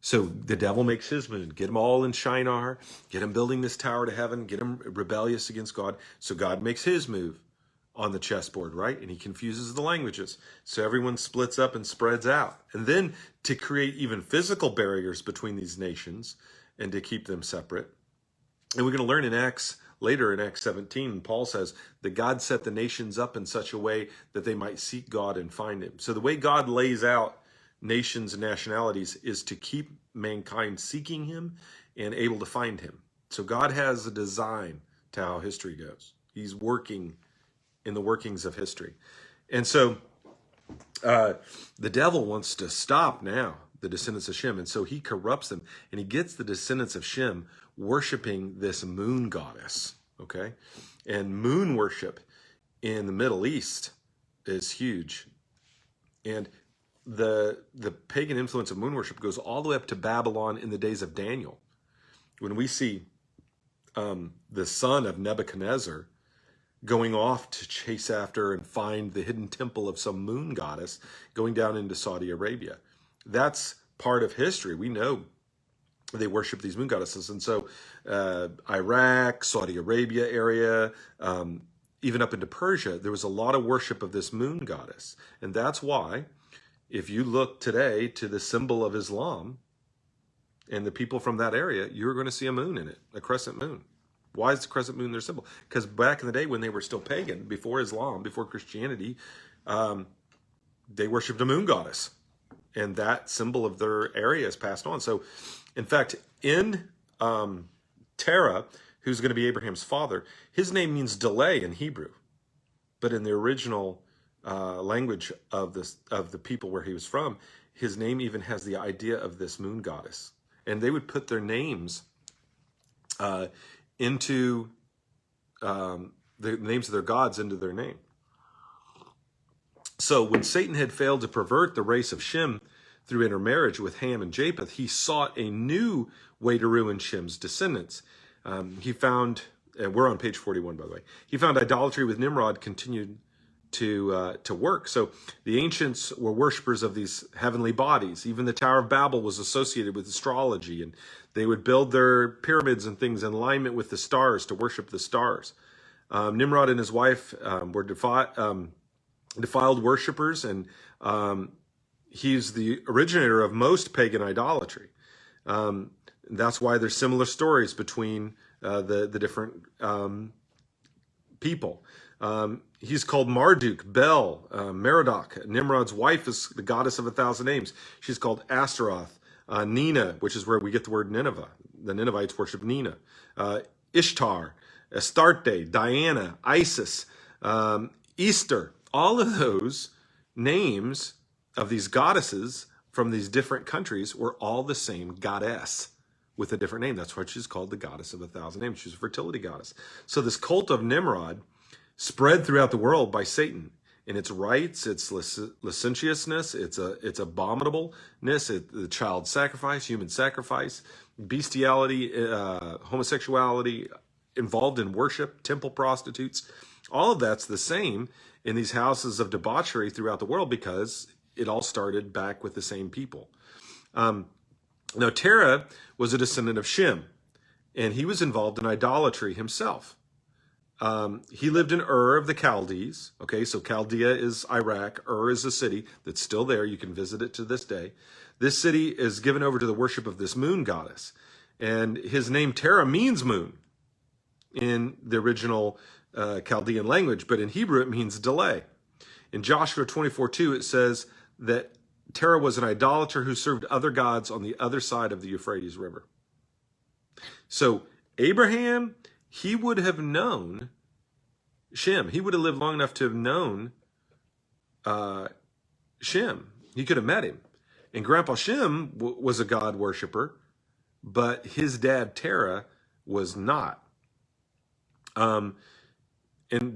So the devil makes his move, get them all in Shinar, get them building this tower to heaven, get them rebellious against God. So God makes his move on the chessboard, right? And he confuses the languages. So everyone splits up and spreads out. And then to create even physical barriers between these nations and to keep them separate. And we're going to learn in Acts, later in Acts 17, Paul says that God set the nations up in such a way that they might seek God and find him. So the way God lays out nations and nationalities is to keep mankind seeking him and able to find him. So God has a design to how history goes. He's working in the workings of history. And so the devil wants to stop now the descendants of Shem. And so he corrupts them, and he gets the descendants of Shem worshiping this moon goddess, okay? And moon worship in the Middle East is huge. And the pagan influence of moon worship goes all the way up to Babylon in the days of Daniel. When we see the son of Nebuchadnezzar going off to chase after and find the hidden temple of some moon goddess going down into Saudi Arabia. That's part of history. We know they worship these moon goddesses. And so Iraq, Saudi Arabia area, even up into Persia, there was a lot of worship of this moon goddess. And that's why, if you look today to the symbol of Islam and the people from that area, you're going to see a moon in it, a crescent moon. Why is the crescent moon their symbol? Because back in the day when they were still pagan, before Islam, before Christianity, they worshipped a moon goddess. And that symbol of their area is passed on. So, in fact, in Terah, who's going to be Abraham's father, his name means delay in Hebrew. But in the original language of the people where he was from, his name even has the idea of this moon goddess. And they would put their names into the names of their gods into their name. So when Satan had failed to pervert the race of Shem through intermarriage with Ham and Japheth, he sought a new way to ruin Shem's descendants. He found, and we're on page 41, by the way, he found idolatry with Nimrod continued to work. So the ancients were worshippers of these heavenly bodies. Even the Tower of Babel was associated with astrology, and they would build their pyramids and things in alignment with the stars to worship the stars. Nimrod and his wife were defiled worshippers, and he's the originator of most pagan idolatry. That's why there's similar stories between the different people. He's called Marduk, Bel, Merodach. Nimrod's wife is the goddess of 1,000 names. She's called Astaroth. Nina, which is where we get the word Nineveh. The Ninevites worship Nina. Ishtar, Astarte, Diana, Isis, Easter. All of those names of these goddesses from these different countries were all the same goddess with a different name. That's why she's called the goddess of 1,000 names. She's a fertility goddess. So this cult of Nimrod spread throughout the world by Satan in its rites, its licentiousness, its abominableness, the child sacrifice, human sacrifice, bestiality, homosexuality, involved in worship, temple prostitutes. All of that's the same in these houses of debauchery throughout the world because it all started back with the same people. Now, Terah was a descendant of Shem, and he was involved in idolatry himself. He lived in Ur of the Chaldees. Okay, so Chaldea is Iraq. Ur is a city that's still there. You can visit it to this day. This city is given over to the worship of this moon goddess. And his name Terah means moon in the original Chaldean language, but in Hebrew it means delay. In Joshua 24:2, it says that Terah was an idolater who served other gods on the other side of the Euphrates River. So Abraham, he would have known Shem. He would have lived long enough to have known Shem. He could have met him. And Grandpa Shem was a God worshiper, but his dad Terah was not. And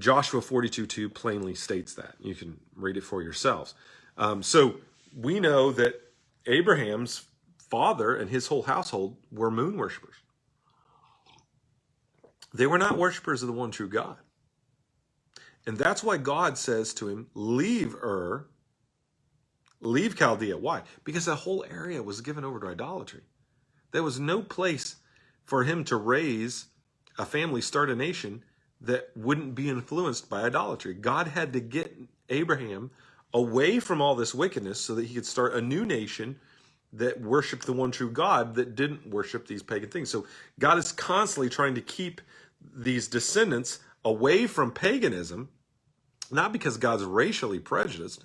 Joshua 42:2 plainly states that. You can read it for yourselves. So we know that Abraham's father and his whole household were moon worshipers. They were not worshipers of the one true God. And that's why God says to him, leave Ur, leave Chaldea. Why? Because that whole area was given over to idolatry. There was no place for him to raise a family, start a nation that wouldn't be influenced by idolatry. God had to get Abraham away from all this wickedness so that he could start a new nation that worshiped the one true God that didn't worship these pagan things. So God is constantly trying to keep these descendants away from paganism, not because God's racially prejudiced,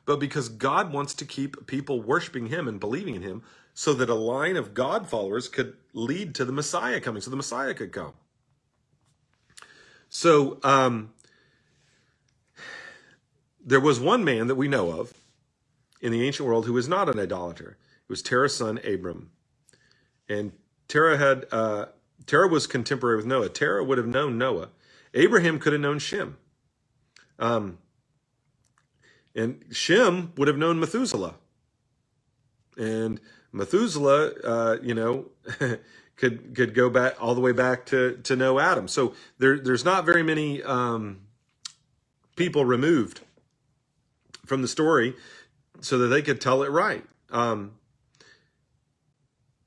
but because God wants to keep people worshiping him and believing in him so that a line of God followers could lead to the Messiah coming, so the Messiah could come. So there was one man that we know of in the ancient world who was not an idolater. It was Terah's son, Abram. And Terah was contemporary with Noah. Terah would have known Noah. Abraham could have known Shem. And Shem would have known Methuselah. And Methuselah, could go back all the way back to know Adam. So there's not very many people removed from the story so that they could tell it right.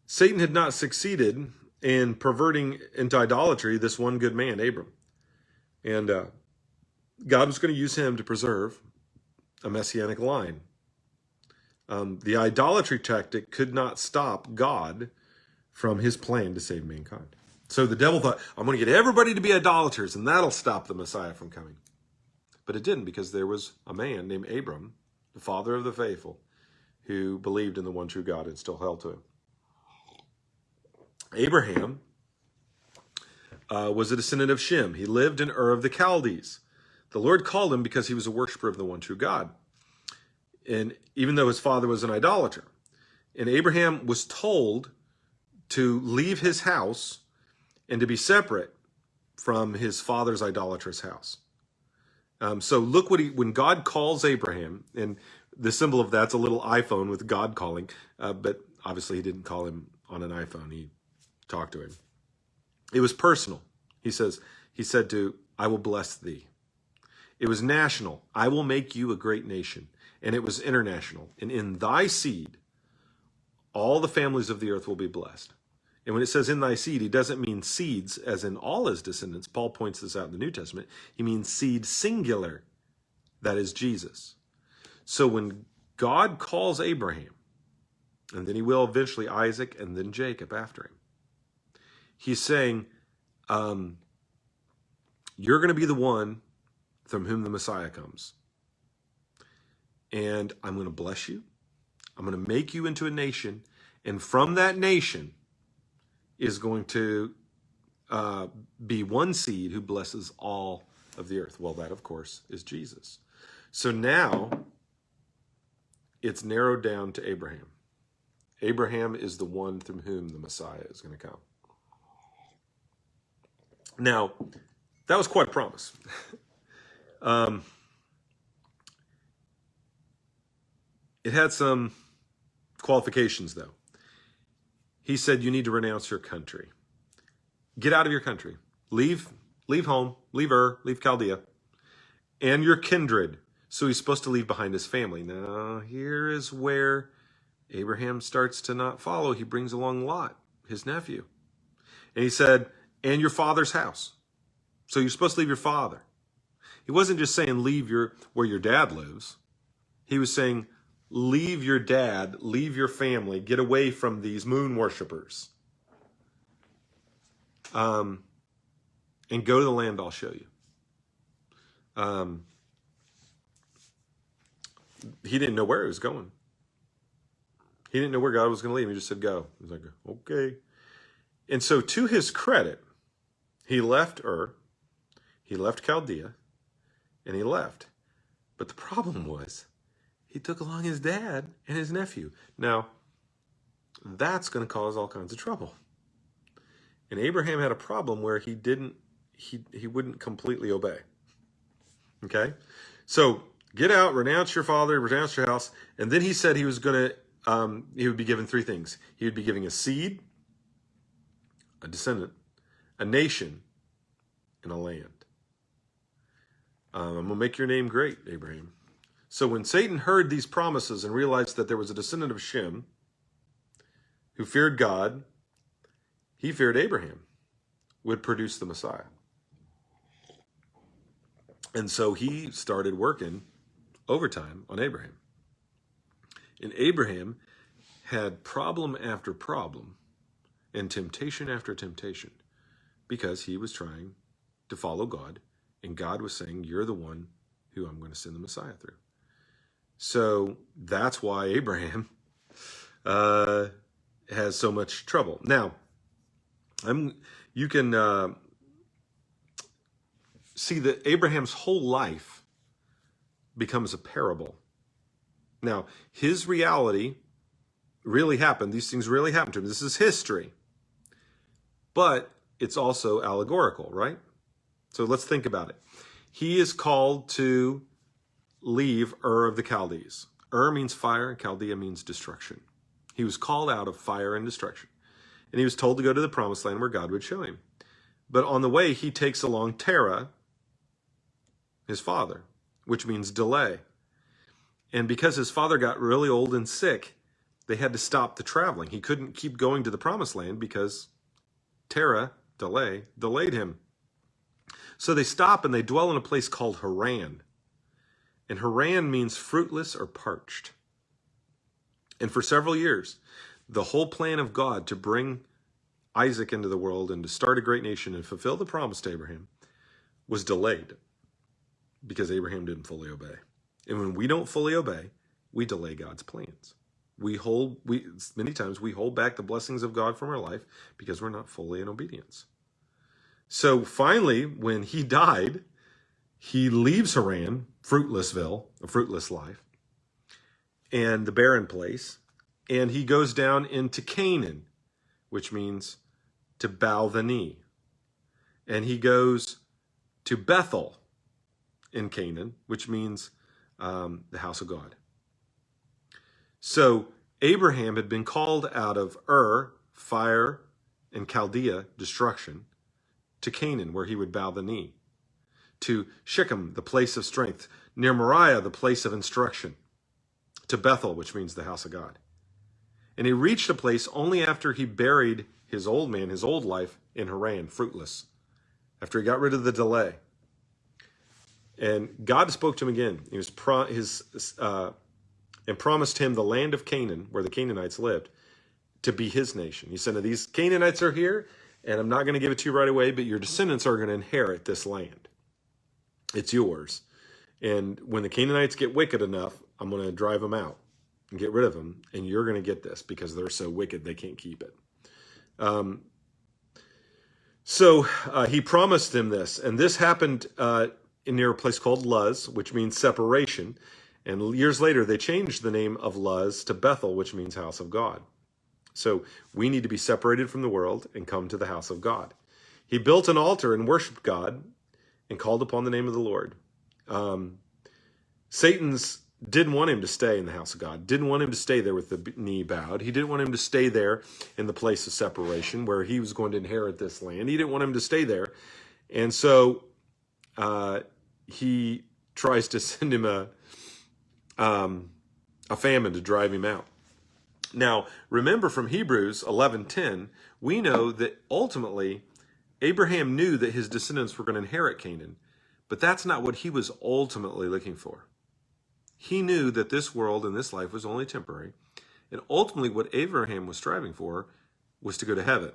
Satan had not succeeded in perverting into idolatry this one good man, Abram. And God was going to use him to preserve a messianic line. The idolatry tactic could not stop God from his plan to save mankind. So the devil thought, I'm going to get everybody to be idolaters, and that'll stop the Messiah from coming. But it didn't, because there was a man named Abram, the father of the faithful, who believed in the one true God and still held to him. Abraham was a descendant of Shem. He lived in Ur of the Chaldees. The Lord called him because he was a worshiper of the one true God. And even though his father was an idolater. And Abraham was told to leave his house and to be separate from his father's idolatrous house. So look when God calls Abraham, and the symbol of that's a little iPhone with God calling, but obviously he didn't call him on an iPhone. He talked to him. It was personal. He said to, I will bless thee. It was national. I will make you a great nation. And it was international. And in thy seed, all the families of the earth will be blessed. And when it says in thy seed, he doesn't mean seeds as in all his descendants. Paul points this out in the New Testament. He means seed singular. That is Jesus. So when God calls Abraham, and then he will eventually Isaac and then Jacob after him, he's saying, you're going to be the one from whom the Messiah comes. And I'm going to bless you. I'm going to make you into a nation. And from that nation is going to be one seed who blesses all of the earth. Well, that, of course, is Jesus. So now it's narrowed down to Abraham. Abraham is the one through whom the Messiah is going to come. Now, that was quite a promise. It had some qualifications, though. He said, you need to renounce your country. Get out of your country. Leave home, leave Ur, leave Chaldea, and your kindred. So he's supposed to leave behind his family. Now, here is where Abraham starts to not follow. He brings along Lot, his nephew. And he said, and your father's house. So you're supposed to leave your father. He wasn't just saying leave where your dad lives. He was saying, leave your dad, leave your family, get away from these moon worshipers. And go to the land I'll show you. He didn't know where he was going. He didn't know where God was going to lead him. He just said, go. He was like, okay. And so to his credit, he left Ur, he left Chaldea, and he left. But the problem was, he took along his dad and his nephew. Now, that's going to cause all kinds of trouble. And Abraham had a problem where he wouldn't completely obey. Okay? So, get out, renounce your father, renounce your house. And then he said he was going to, he would be given three things. He would be giving a seed, a descendant, a nation, and a land. I'm going to make your name great, Abraham. So when Satan heard these promises and realized that there was a descendant of Shem who feared God, he feared Abraham would produce the Messiah. And so he started working overtime on Abraham. And Abraham had problem after problem and temptation after temptation because he was trying to follow God, and God was saying, you're the one who I'm going to send the Messiah through. So that's why Abraham has so much trouble. Now, you can see that Abraham's whole life becomes a parable. Now, his reality really happened. These things really happened to him. This is history. But it's also allegorical, right? So let's think about it. He is called to leave Ur of the Chaldees. Ur means fire, and Chaldea means destruction. He was called out of fire and destruction. And he was told to go to the promised land where God would show him. But on the way, he takes along Terah, his father, which means delay. And because his father got really old and sick, they had to stop the traveling. He couldn't keep going to the promised land because Terah, delayed him. So they stop and they dwell in a place called Haran. And Haran means fruitless or parched. And for several years, the whole plan of God to bring Isaac into the world and to start a great nation and fulfill the promise to Abraham was delayed because Abraham didn't fully obey. And when we don't fully obey, we delay God's plans. Many times we hold back the blessings of God from our life because we're not fully in obedience. So finally, when he died, he leaves Haran, fruitlessville, a fruitless life, and the barren place, and he goes down into Canaan, which means to bow the knee. And he goes to Bethel in Canaan, which means the house of God. So Abraham had been called out of Ur, fire, and Chaldea, destruction, to Canaan, where he would bow the knee, to Shechem, the place of strength, near Moriah, the place of instruction, to Bethel, which means the house of God. And he reached a place only after he buried his old man, his old life in Haran, fruitless, after he got rid of the delay. And God spoke to him again. He was and promised him the land of Canaan, where the Canaanites lived, to be his nation. He said, now these Canaanites are here, and I'm not going to give it to you right away, but your descendants are going to inherit this land. It's yours. And when the Canaanites get wicked enough, I'm going to drive them out and get rid of them, and you're going to get this because they're so wicked they can't keep it. So he promised them this, and this happened near a place called Luz, which means separation. And years later, they changed the name of Luz to Bethel, which means house of God. So we need to be separated from the world and come to the house of God. He built an altar and worshiped God and called upon the name of the Lord. Satan's didn't want him to stay in the house of God, didn't want him to stay there with the knee bowed. He didn't want him to stay there in the place of separation where he was going to inherit this land. He didn't want him to stay there. And so he tries to send him a famine to drive him out. Now, remember from Hebrews 11:10, we know that ultimately Abraham knew that his descendants were going to inherit Canaan, but that's not what he was ultimately looking for. He knew that this world and this life was only temporary, and ultimately what Abraham was striving for was to go to heaven,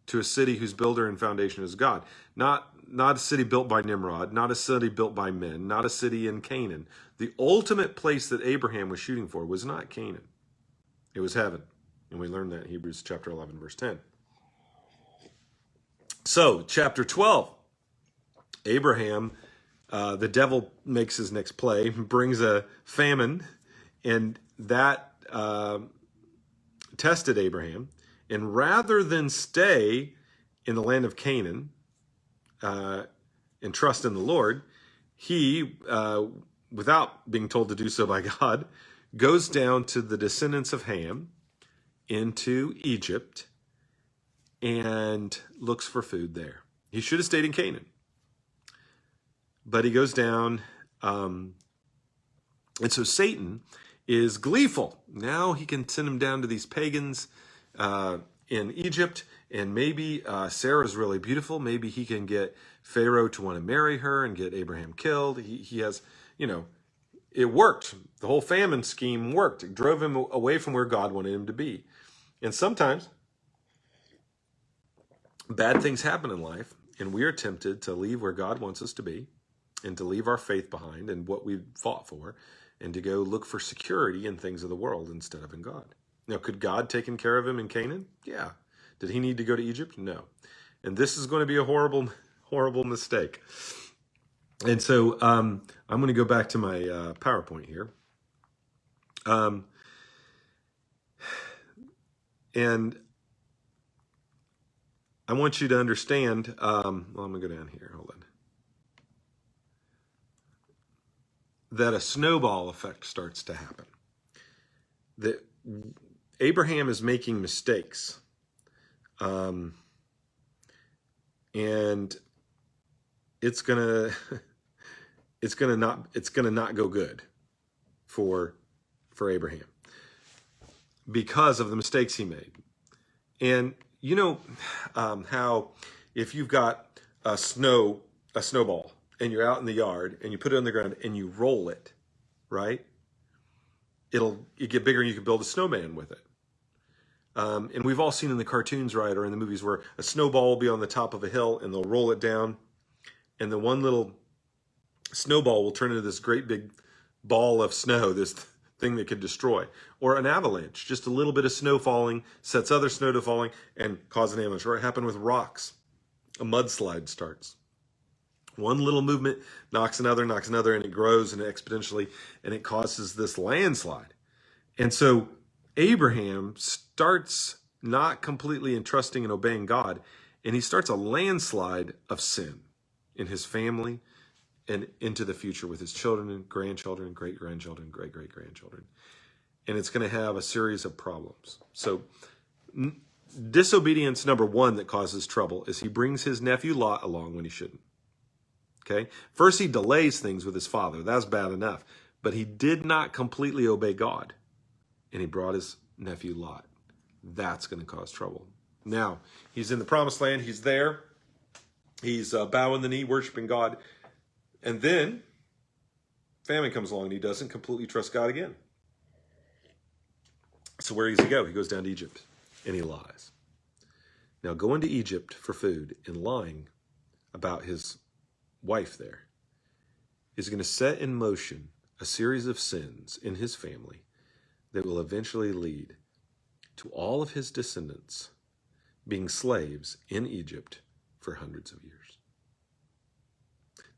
to a city whose builder and foundation is God. Not a city built by Nimrod, not a city built by men, not a city in Canaan. The ultimate place that Abraham was shooting for was not Canaan. It was heaven. And we learned that in Hebrews chapter 11, verse 10. So, chapter 12, Abraham, the devil makes his next play, brings a famine, and that tested Abraham. And rather than stay in the land of Canaan and trust in the Lord, he, without being told to do so by God, goes down to the descendants of Ham into Egypt and looks for food there. He should have stayed in Canaan, but he goes down. And so Satan is gleeful. Now he can send him down to these pagans in Egypt, and maybe Sarah's really beautiful. Maybe he can get Pharaoh to want to marry her and get Abraham killed. He has, it worked. The whole famine scheme worked. It drove him away from where God wanted him to be. And sometimes bad things happen in life, and we are tempted to leave where God wants us to be and to leave our faith behind and what we fought for and to go look for security in things of the world instead of in God. Now, could God taken care of him in Canaan? Yeah. Did he need to go to Egypt? No. And this is going to be a horrible, horrible mistake. And so I'm going to go back to my PowerPoint here. And I want you to understand, I'm going to go down here, hold on, that a snowball effect starts to happen. That Abraham is making mistakes. And it's gonna not go good for Abraham because of the mistakes he made. And how if you've got a snowball, and you're out in the yard and you put it on the ground and you roll it, right? It get bigger and you can build a snowman with it. And we've all seen in the cartoons, right, or in the movies where a snowball will be on the top of a hill and they'll roll it down, and the one little snowball will turn into this great big ball of snow, this thing that could destroy. Or an avalanche, just a little bit of snow falling sets other snow to falling and cause an avalanche. Or it happened with rocks. A mudslide starts. One little movement knocks another, and it grows and exponentially, and it causes this landslide. And so Abraham starts not completely entrusting and obeying God, and he starts a landslide of sin in his family and into the future with his children and grandchildren, great-grandchildren, great-great-grandchildren. And it's going to have a series of problems. So disobedience number one that causes trouble is he brings his nephew Lot along when he shouldn't. Okay? First, he delays things with his father. That's bad enough. But he did not completely obey God, and he brought his nephew Lot. That's going to cause trouble. Now, he's in the promised land. He's there. He's bowing the knee, worshiping God. And then famine comes along, and he doesn't completely trust God again. So where does he go? He goes down to Egypt, and he lies. Now, going to Egypt for food and lying about his wife there is going to set in motion a series of sins in his family that will eventually lead to all of his descendants being slaves in Egypt for hundreds of years.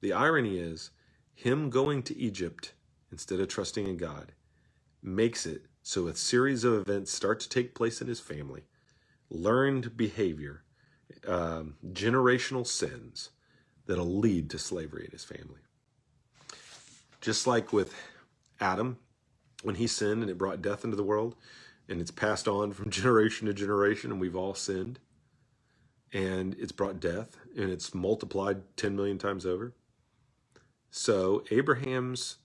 The irony is, him going to Egypt instead of trusting in God makes it so a series of events start to take place in his family, learned behavior, generational sins that'll lead to slavery in his family. Just like with Adam, when he sinned and it brought death into the world, and it's passed on from generation to generation, and we've all sinned, and it's brought death, and it's multiplied 10 million times over. So Abraham's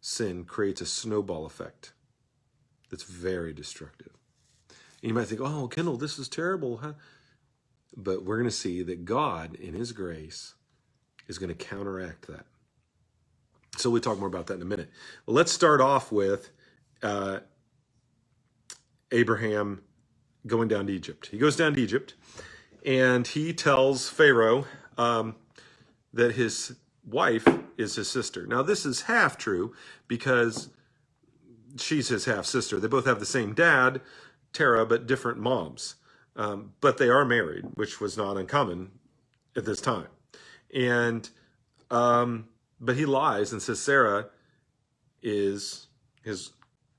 sin creates a snowball effect that's very destructive. And you might think, oh, Kendall, this is terrible. Huh? But we're going to see that God, in his grace, is going to counteract that. So we'll talk more about that in a minute. Well, let's start off with Abraham going down to Egypt. He goes down to Egypt, and he tells Pharaoh that his wife is his sister. Now, this is half true because she's his half-sister. They both have the same dad, Terah, but different moms. But they are married, which was not uncommon at this time. And but he lies and says Sarah is his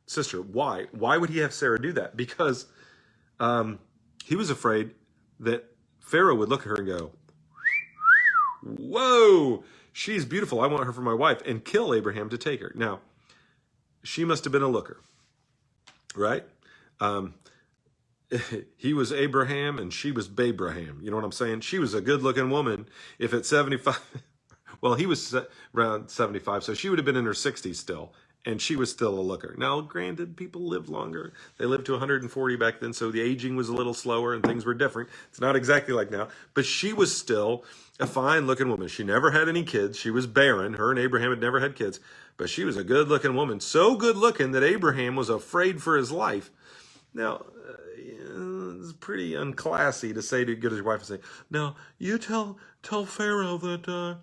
sister. Why? Why would he have Sarah do that? Because he was afraid that Pharaoh would look at her and go, whoa, she's beautiful. I want her for my wife, and kill Abraham to take her. Now, she must have been a looker, right? He was Abraham and she was Babraham. You know what I'm saying? She was a good-looking woman. If at 75, well, he was around 75, so she would have been in her 60s still, and she was still a looker. Now, granted, people lived longer. They lived to 140 back then, so the aging was a little slower and things were different. It's not exactly like now, but she was still a fine-looking woman. She never had any kids. She was barren. Her and Abraham had never had kids, but she was a good-looking woman, so good-looking that Abraham was afraid for his life. Now, it's pretty unclassy to say to go to your wife and say, "Now you tell Pharaoh that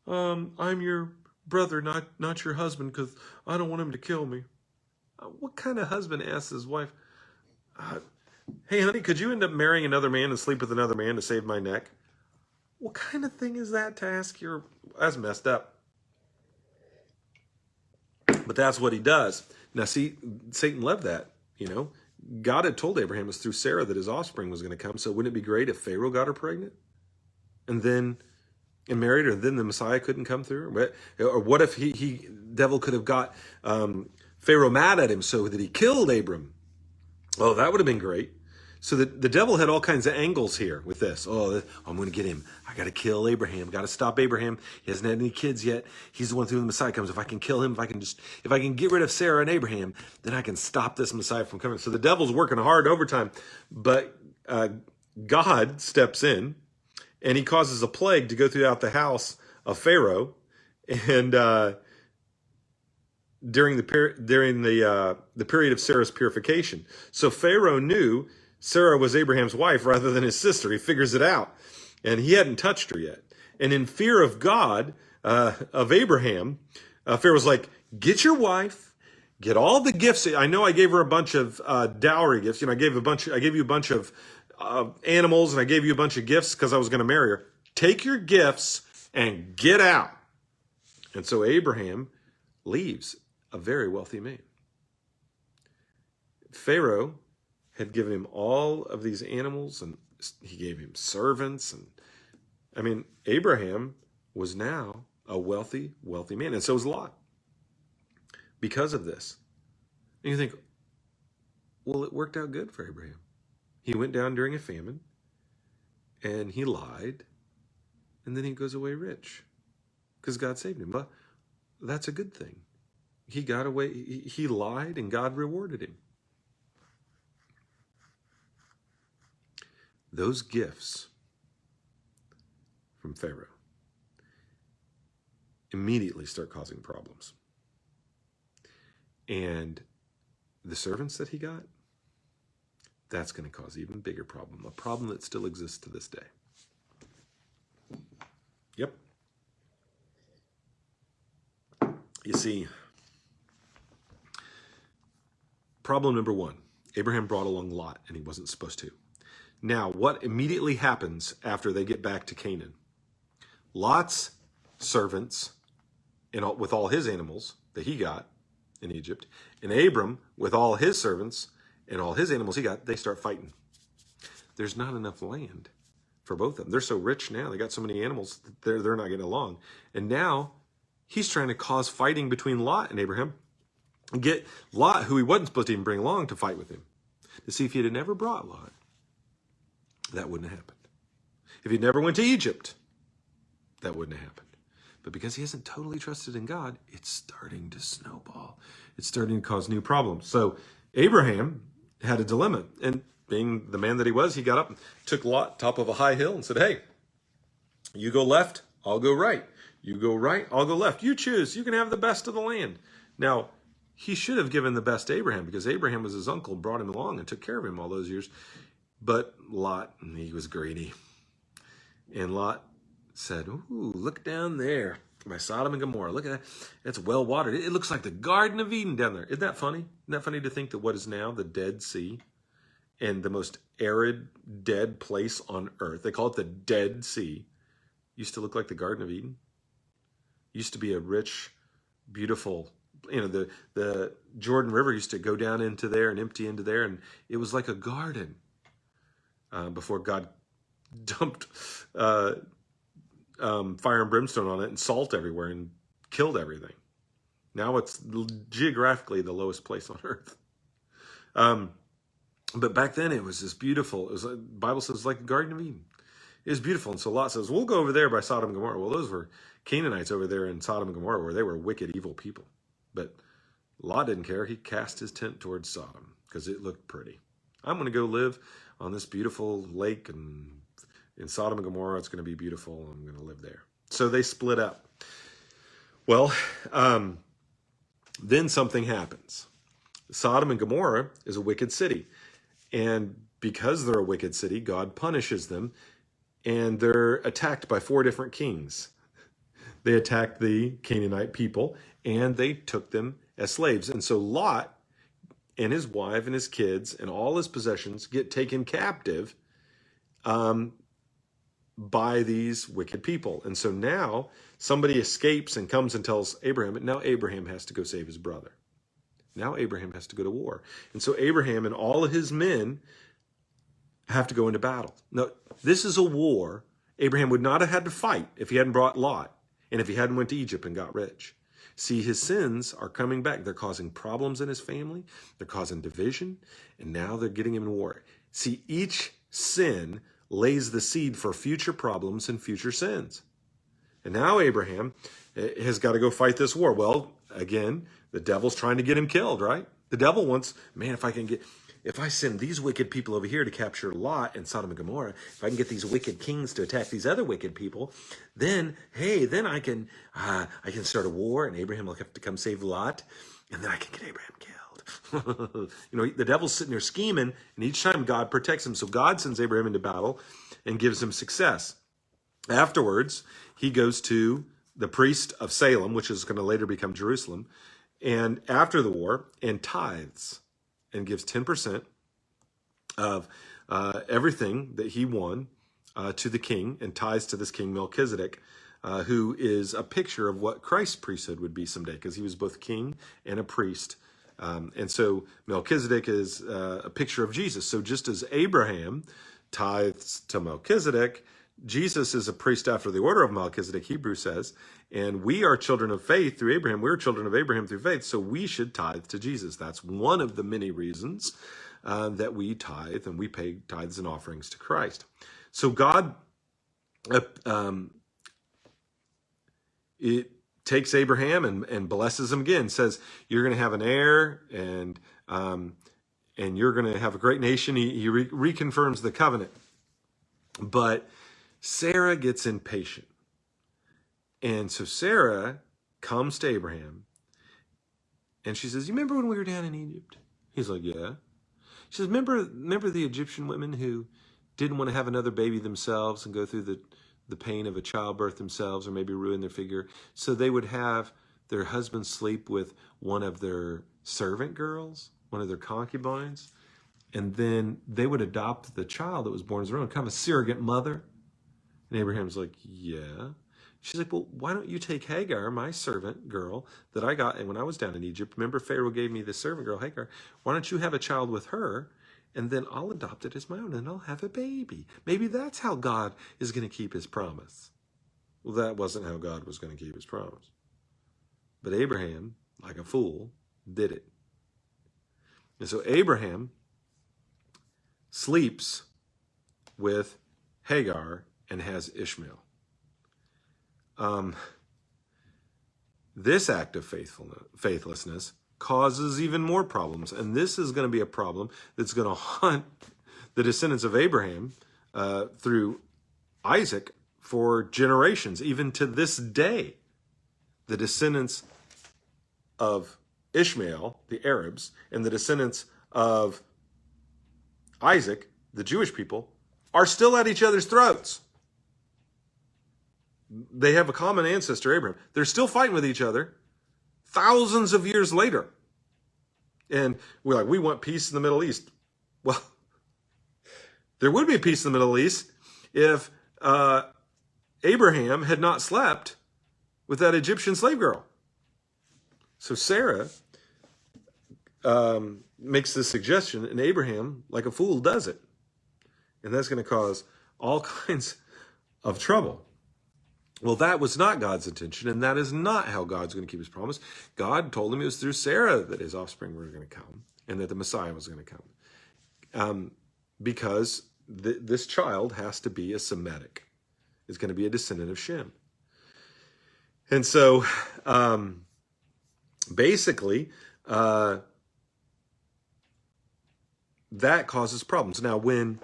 I'm your brother, not your husband, because I don't want him to kill me." What kind of husband asks his wife, "Hey, honey, could you end up marrying another man and sleep with another man to save my neck?" What kind of thing is that to ask your? That's messed up. But that's what he does. Now, see, Satan loved that, you know. God had told Abraham it was through Sarah that his offspring was going to come. So wouldn't it be great if Pharaoh got her pregnant and married her, and then the Messiah couldn't come through her? Or what if devil could have got Pharaoh mad at him so that he killed Abram? Oh, that would have been great. So the devil had all kinds of angles here with this. Oh, I'm going to get him. I got to kill Abraham. Got to stop Abraham. He hasn't had any kids yet. He's the one through the Messiah comes. If I can kill him, if I can get rid of Sarah and Abraham, then I can stop this Messiah from coming. So the devil's working hard overtime, but God steps in and he causes a plague to go throughout the house of Pharaoh, and during the period of Sarah's purification. So Pharaoh knew Sarah was Abraham's wife rather than his sister. He figures it out, and he hadn't touched her yet. And in fear of God, of Abraham, Pharaoh was like, "Get your wife, get all the gifts. I know I gave her a bunch of dowry gifts. I gave you a bunch of animals, and I gave you a bunch of gifts because I was going to marry her. Take your gifts and get out." And so Abraham leaves, a very wealthy man. Pharaoh had given him all of these animals, and he gave him servants. And I mean, Abraham was now a wealthy man, and so was Lot, because of this. And you think, well, it worked out good for Abraham. He went down during a famine, and he lied, and then he goes away rich because God saved him. But that's a good thing. He got away, he lied, and God rewarded him. Those gifts from Pharaoh immediately start causing problems. And the servants that he got, that's going to cause even bigger problem, a problem that still exists to this day. Yep. You see, problem number one, Abraham brought along Lot, and he wasn't supposed to. Now, what immediately happens after they get back to Canaan? Lot's servants, with all his animals that he got in Egypt, and Abram, with all his servants and all his animals he got, they start fighting. There's not enough land for both of them. They're so rich now. They got so many animals that they're not getting along. And now he's trying to cause fighting between Lot and Abraham, and get Lot, who he wasn't supposed to even bring along, to fight with him, to see if he had never brought Lot, that wouldn't have happened. If he never went to Egypt, that wouldn't have happened. But because he hasn't totally trusted in God, it's starting to snowball. It's starting to cause new problems. So Abraham had a dilemma. And being the man that he was, he got up and took Lot top of a high hill and said, "Hey, you go left, I'll go right. You go right, I'll go left. You choose. You can have the best of the land." Now, he should have given the best to Abraham, because Abraham was his uncle, brought him along and took care of him all those years. But Lot, he was greedy. And Lot said, "Ooh, look down there by Sodom and Gomorrah. Look at that. It's well watered. It looks like the Garden of Eden down there." Isn't that funny? Isn't that funny to think that what is now the Dead Sea, and the most arid, dead place on earth, they call it the Dead Sea, used to look like the Garden of Eden? Used to be a rich, beautiful, the Jordan River used to go down into there and empty into there, and it was like a garden before God dumped fire and brimstone on it and salt everywhere and killed everything. Now it's geographically the lowest place on earth. But back then it was this beautiful, the Bible says, like the Garden of Eden. It was beautiful. And so Lot says, "We'll go over there by Sodom and Gomorrah." Well, those were Canaanites over there in Sodom and Gomorrah, where they were wicked, evil people. But Lot didn't care. He cast his tent towards Sodom because it looked pretty. "I'm going to go live on this beautiful lake, and in Sodom and Gomorrah, it's going to be beautiful. I'm going to live there." So they split up. Well, then something happens. Sodom and Gomorrah is a wicked city. And because they're a wicked city, God punishes them. And they're attacked by 4 different kings. They attacked the Canaanite people, and they took them as slaves. And so Lot and his wife and his kids and all his possessions get taken captive by these wicked people. And so now somebody escapes and comes and tells Abraham, and now Abraham has to go save his brother. Now Abraham has to go to war. And so Abraham and all of his men have to go into battle. Now, this is a war Abraham would not have had to fight if he hadn't brought Lot, and if he hadn't went to Egypt and got rich. See, his sins are coming back. They're causing problems in his family. They're causing division, and now they're getting him in war. See, each sin lays the seed for future problems and future sins. And now Abraham has got to go fight this war. Well, again, the devil's trying to get him killed, right? The devil wants, man, if I can get... if I send these wicked people over here to capture Lot and Sodom and Gomorrah, if I can get these wicked kings to attack these other wicked people, then, hey, then I can start a war, and Abraham will have to come save Lot, and then I can get Abraham killed. The devil's sitting there scheming, and each time God protects him. So God sends Abraham into battle and gives him success. Afterwards, he goes to the priest of Salem, which is going to later become Jerusalem, and after the war, and tithes, and gives 10% of everything that he won to the king, and tithes to this king Melchizedek, who is a picture of what Christ's priesthood would be someday, because he was both king and a priest. And so Melchizedek is a picture of Jesus. So just as Abraham tithes to Melchizedek, Jesus is a priest after the order of Melchizedek, Hebrews says, and we are children of faith through Abraham. We're children of Abraham through faith, so we should tithe to Jesus. That's one of the many reasons that we tithe, and we pay tithes and offerings to Christ. So God, it takes Abraham and blesses him again, says, you're going to have an heir, and you're going to have a great nation. He reconfirms the covenant. But Sarah gets impatient. And so Sarah comes to Abraham and she says, you remember when we were down in Egypt? He's like, yeah. She says, remember the Egyptian women who didn't want to have another baby themselves and go through the pain of a childbirth themselves, or maybe ruin their figure? So they would have their husbands sleep with one of their servant girls, one of their concubines, and then they would adopt the child that was born as their own, kind of a surrogate mother. And Abraham's like, yeah. She's like, well, why don't you take Hagar, my servant girl that I got when I was down in Egypt? Remember, Pharaoh gave me this servant girl, Hagar. Why don't you have a child with her, and then I'll adopt it as my own, and I'll have a baby. Maybe that's how God is going to keep his promise. Well, that wasn't how God was going to keep his promise. But Abraham, like a fool, did it. And so Abraham sleeps with Hagar and has Ishmael. This act of faithlessness causes even more problems. And this is going to be a problem that's going to haunt the descendants of Abraham through Isaac for generations, even to this day. The descendants of Ishmael, the Arabs, and the descendants of Isaac, the Jewish people, are still at each other's throats. They have a common ancestor, Abraham. They're still fighting with each other thousands of years later. And we're like, we want peace in the Middle East. Well, there would be peace in the Middle East if Abraham had not slept with that Egyptian slave girl. So Sarah makes this suggestion, and Abraham, like a fool, does it. And that's going to cause all kinds of trouble. Well, that was not God's intention, and that is not how God's going to keep his promise. God told him it was through Sarah that his offspring were going to come, and that the Messiah was going to come. Because this child has to be a Semitic. It's going to be a descendant of Shem. And so, basically, that causes problems. Now, when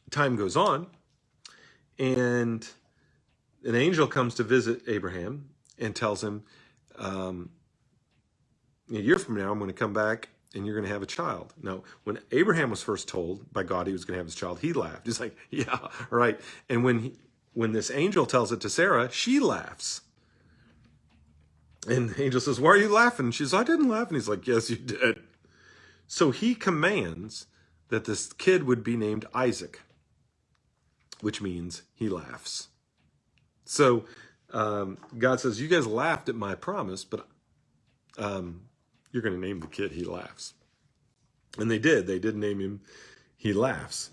time goes on, and an angel comes to visit Abraham and tells him, a year from now, I'm going to come back and you're going to have a child. Now, when Abraham was first told by God he was going to have his child, he laughed. He's like, yeah, right. And when this angel tells it to Sarah, she laughs. And the angel says, why are you laughing? She says, I didn't laugh. And he's like, yes, you did. So he commands that this kid would be named Isaac, which means he laughs. So God says, you guys laughed at my promise, but you're going to name the kid He Laughs. And they did. They did name him He Laughs.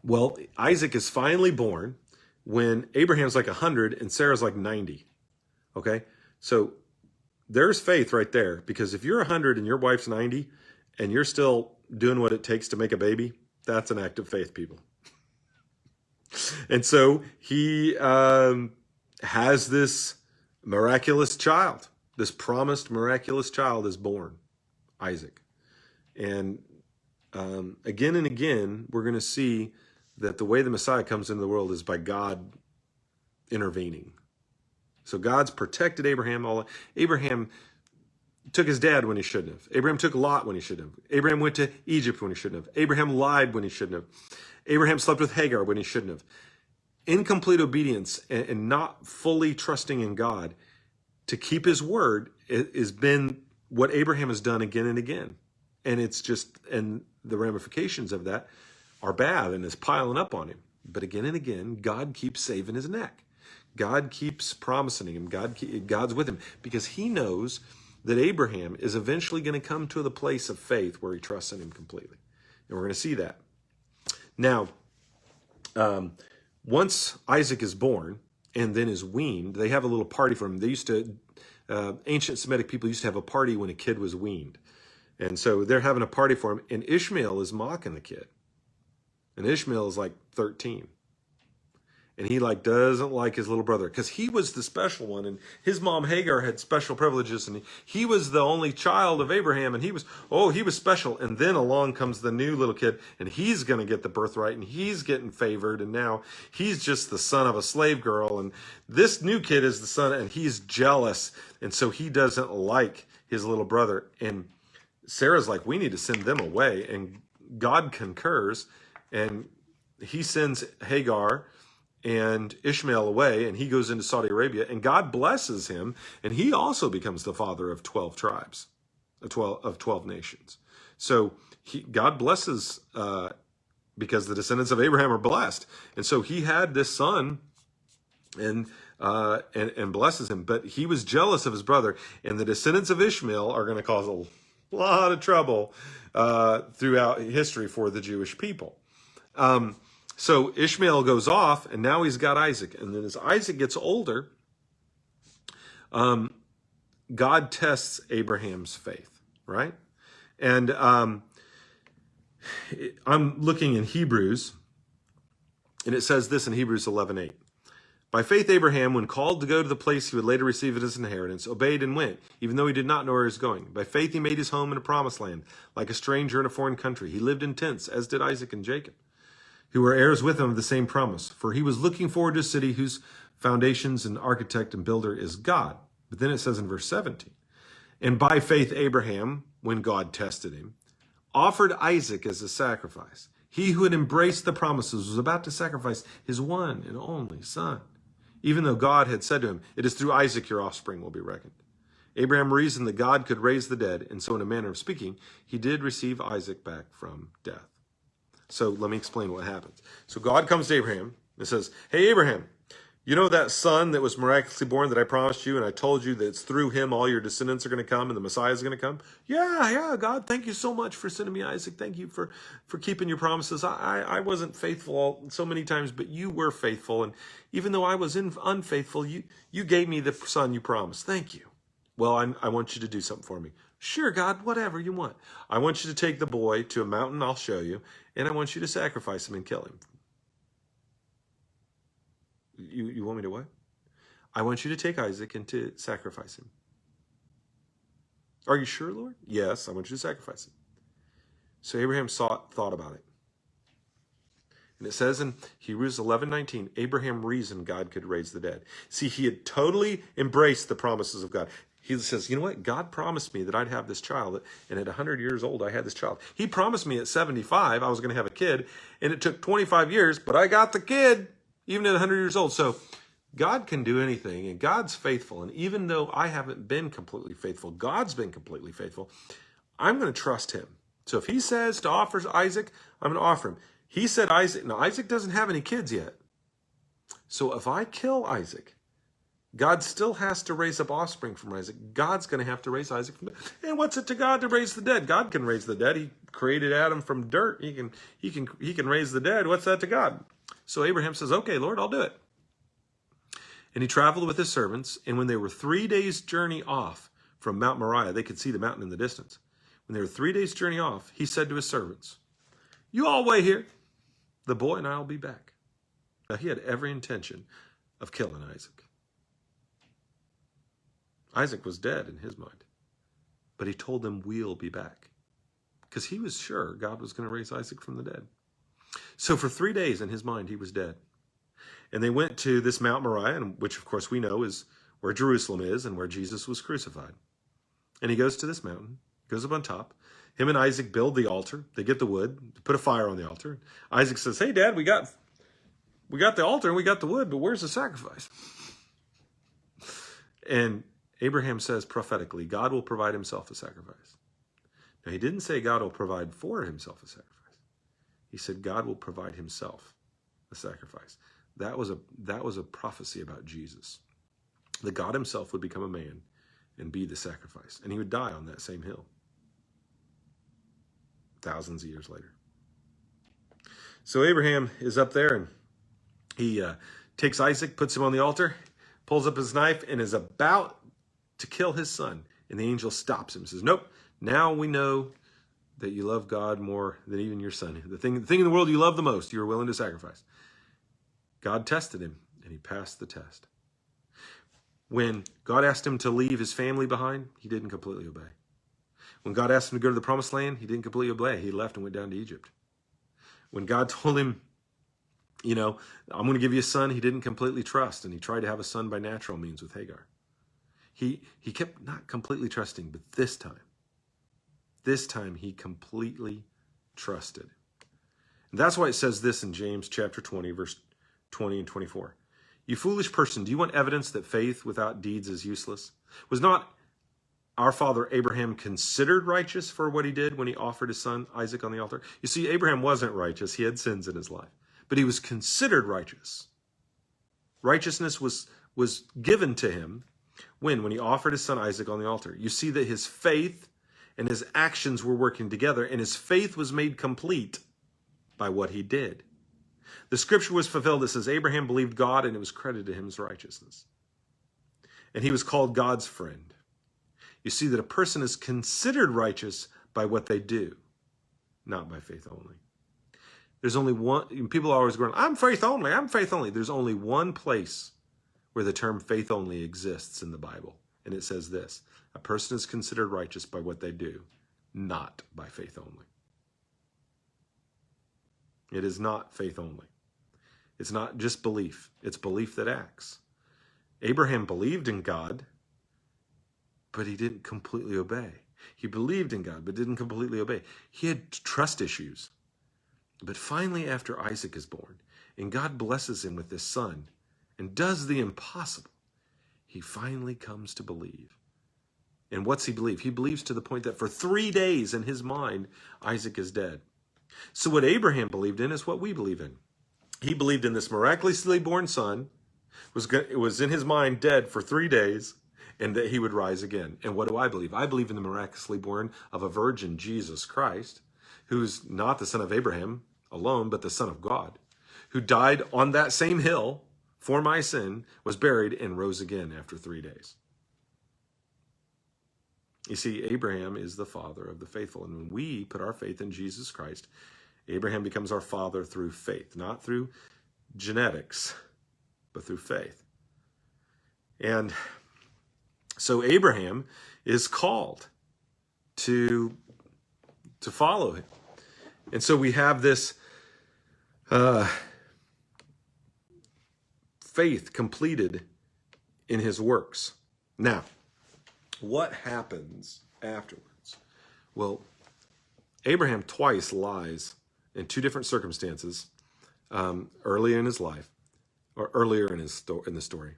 Well, Isaac is finally born when Abraham's like 100 and Sarah's like 90. Okay? So there's faith right there, because if you're 100 and your wife's 90 and you're still doing what it takes to make a baby, that's an act of faith, people. And so he has this miraculous child this promised miraculous child is born, Isaac. And again and again, we're going to see that the way the Messiah comes into the world is by God intervening. So God's protected Abraham. Abraham took his dad when he shouldn't have. Abraham took Lot when he shouldn't have. Abraham went to Egypt when he shouldn't have. Abraham lied when he shouldn't have. Abraham slept with Hagar when he shouldn't have. Incomplete obedience and not fully trusting in God to keep his word has been what Abraham has done again and again. And it's just, and the ramifications of that are bad and is piling up on him. But again and again, God keeps saving his neck. God keeps promising him. God's with him because he knows that Abraham is eventually going to come to the place of faith where he trusts in him completely. And we're going to see that. Now, once Isaac is born and then is weaned, they have a little party for him. They used to, ancient Semitic people used to have a party when a kid was weaned. And so they're having a party for him, and Ishmael is mocking the kid. And Ishmael is like 13. And he doesn't like his little brother because he was the special one, and his mom Hagar had special privileges, and he was the only child of Abraham, and he was special. And then along comes the new little kid, and he's going to get the birthright, and he's getting favored, and now he's just the son of a slave girl, and this new kid is the son, and he's jealous, and so he doesn't like his little brother. And Sarah's like, we need to send them away, and God concurs, and he sends Hagar and Ishmael away, and he goes into Saudi Arabia, and God blesses him, and he also becomes the father of 12 tribes, of 12 nations. So God blesses because the descendants of Abraham are blessed, and so he had this son, and blesses him. But he was jealous of his brother, and the descendants of Ishmael are going to cause a lot of trouble throughout history for the Jewish people. So Ishmael goes off, and now he's got Isaac. And then as Isaac gets older, God tests Abraham's faith, right? And I'm looking in Hebrews, and it says this in Hebrews 11:8. By faith, Abraham, when called to go to the place he would later receive as his inheritance, obeyed and went, even though he did not know where he was going. By faith, he made his home in a promised land, like a stranger in a foreign country. He lived in tents, as did Isaac and Jacob, who were heirs with him of the same promise. For he was looking forward to a city whose foundations and architect and builder is God. But then it says in verse 17, and by faith Abraham, when God tested him, offered Isaac as a sacrifice. He who had embraced the promises was about to sacrifice his one and only son, even though God had said to him, it is through Isaac your offspring will be reckoned. Abraham reasoned that God could raise the dead, and so in a manner of speaking, he did receive Isaac back from death. So let me explain what happens. So God comes to Abraham and says, hey, Abraham, you know that son that was miraculously born that I promised you, and I told you that it's through him all your descendants are going to come and the Messiah is going to come? Yeah, God, thank you so much for sending me Isaac. Thank you for keeping your promises. I wasn't faithful so many times, but you were faithful. And even though I was unfaithful, you gave me the son you promised. Thank you. Well, I want you to do something for me. Sure, God, whatever you want. I want you to take the boy to a mountain I'll show you, and I want you to sacrifice him and kill him. You want me to what? I want you to take Isaac and to sacrifice him. Are you sure, Lord? Yes, I want you to sacrifice him. So Abraham thought about it. And it says in Hebrews 11:19, Abraham reasoned God could raise the dead. See, he had totally embraced the promises of God. He says, you know what? God promised me that I'd have this child, and at 100 years old, I had this child. He promised me at 75 I was going to have a kid, and it took 25 years, but I got the kid, even at 100 years old. So God can do anything, and God's faithful. And even though I haven't been completely faithful, God's been completely faithful. I'm going to trust him. So if he says to offer Isaac, I'm going to offer him. He said Isaac. Now, Isaac doesn't have any kids yet. So if I kill Isaac, God still has to raise up offspring from Isaac. God's going to have to raise Isaac from the dead. And what's it to God to raise the dead? God can raise the dead. He created Adam from dirt. He can raise the dead. What's that to God? So Abraham says, okay, Lord, I'll do it. And he traveled with his servants. And when they were 3 days' journey off from Mount Moriah, they could see the mountain in the distance. When they were 3 days' journey off, he said to his servants, you all wait here. The boy and I will be back. Now he had every intention of killing Isaac. Isaac was dead in his mind, but he told them, we'll be back, because he was sure God was going to raise Isaac from the dead. So for 3 days in his mind, he was dead. And they went to this Mount Moriah, which of course we know is where Jerusalem is and where Jesus was crucified. And he goes to this mountain, goes up on top. Him and Isaac build the altar. They get the wood, put a fire on the altar. Isaac says, hey, Dad, we got the altar and we got the wood, but where's the sacrifice? And Abraham says prophetically, God will provide himself a sacrifice. Now, he didn't say God will provide for himself a sacrifice. He said God will provide himself a sacrifice. That was a prophecy about Jesus. That God himself would become a man and be the sacrifice. And he would die on that same hill. Thousands of years later. So Abraham is up there and he takes Isaac, puts him on the altar, pulls up his knife, and is about to kill his son. And the angel stops him and says, nope, now we know that you love God more than even your son. The thing in the world you love the most, you are willing to sacrifice. God tested him, and he passed the test. When God asked him to leave his family behind, he didn't completely obey. When God asked him to go to the promised land, he didn't completely obey. He left and went down to Egypt. When God told him, I'm going to give you a son, he didn't completely trust, and he tried to have a son by natural means with Hagar. He kept not completely trusting, but this time he completely trusted. And that's why it says this in James chapter 20, verse 20 and 24. You foolish person, do you want evidence that faith without deeds is useless? Was not our father Abraham considered righteous for what he did when he offered his son Isaac on the altar? You see, Abraham wasn't righteous. He had sins in his life. But he was considered righteous. Righteousness was given to him when he offered his son Isaac on the altar. You see that his faith and his actions were working together, and his faith was made complete by what he did. The scripture was fulfilled that says Abraham believed God and it was credited to him as righteousness. And he was called God's friend. You see that a person is considered righteous by what they do, not by faith only. There's only one, people are always going, I'm faith only, I'm faith only. There's only one place where the term faith only exists in the Bible. And it says this, a person is considered righteous by what they do, not by faith only. It is not faith only. It's not just belief. It's belief that acts. Abraham believed in God, but he didn't completely obey. He believed in God, but didn't completely obey. He had trust issues. But finally, after Isaac is born, and God blesses him with this son, and does the impossible, he finally comes to believe. And what's he believe? He believes to the point that for 3 days in his mind, Isaac is dead. So what Abraham believed in is what we believe in. He believed in this miraculously born son, was in his mind dead for 3 days, and that he would rise again. And what do I believe? I believe in the miraculously born of a virgin, Jesus Christ, who's not the son of Abraham alone, but the son of God, who died on that same hill for my sin, was buried, and rose again after 3 days. You see, Abraham is the father of the faithful. And when we put our faith in Jesus Christ, Abraham becomes our father through faith, not through genetics, but through faith. And so Abraham is called to follow him. And so we have this faith completed in his works. Now, what happens afterwards? Well, Abraham twice lies in two different circumstances early in his life, or earlier in the story,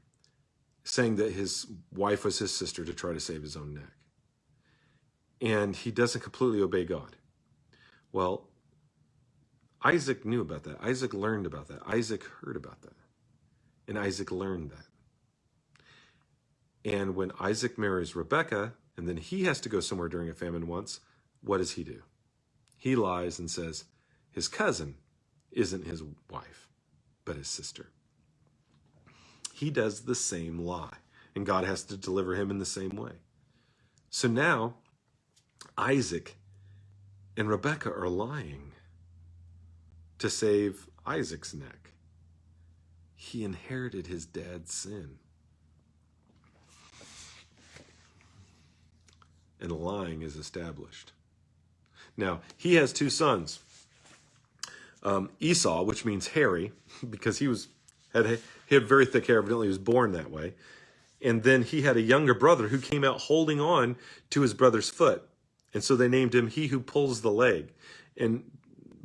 saying that his wife was his sister to try to save his own neck. And he doesn't completely obey God. Well, Isaac knew about that. Isaac learned about that. Isaac heard about that. And Isaac learned that. And when Isaac marries Rebekah, and then he has to go somewhere during a famine once, what does he do? He lies and says his cousin isn't his wife, but his sister. He does the same lie, and God has to deliver him in the same way. So now, Isaac and Rebekah are lying to save Isaac's neck. He inherited his dad's sin. and lying is established. Now, he has two sons. Esau, which means hairy, because he had very thick hair. Evidently, he was born that way. And then he had a younger brother who came out holding on to his brother's foot. And so they named him He Who Pulls the Leg. And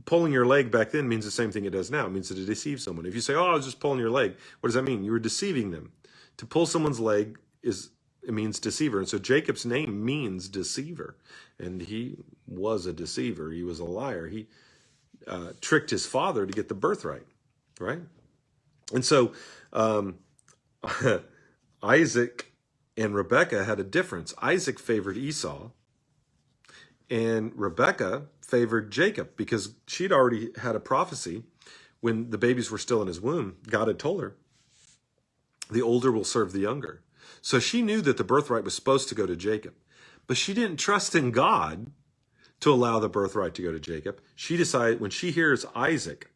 pulling your leg back then means the same thing it does now. It means to deceive someone. If you say, oh, I was just pulling your leg, what does that mean? You were deceiving them. To pull someone's leg it means deceiver. And so Jacob's name means deceiver. And he was a deceiver. He was a liar. He tricked his father to get the birthright, right? And so Isaac and Rebekah had a difference. Isaac favored Esau, and Rebekah favored Jacob because she'd already had a prophecy when the babies were still in his womb. God had told her, the older will serve the younger. So she knew that the birthright was supposed to go to Jacob, but she didn't trust in God to allow the birthright to go to Jacob. She decided when she hears Isaac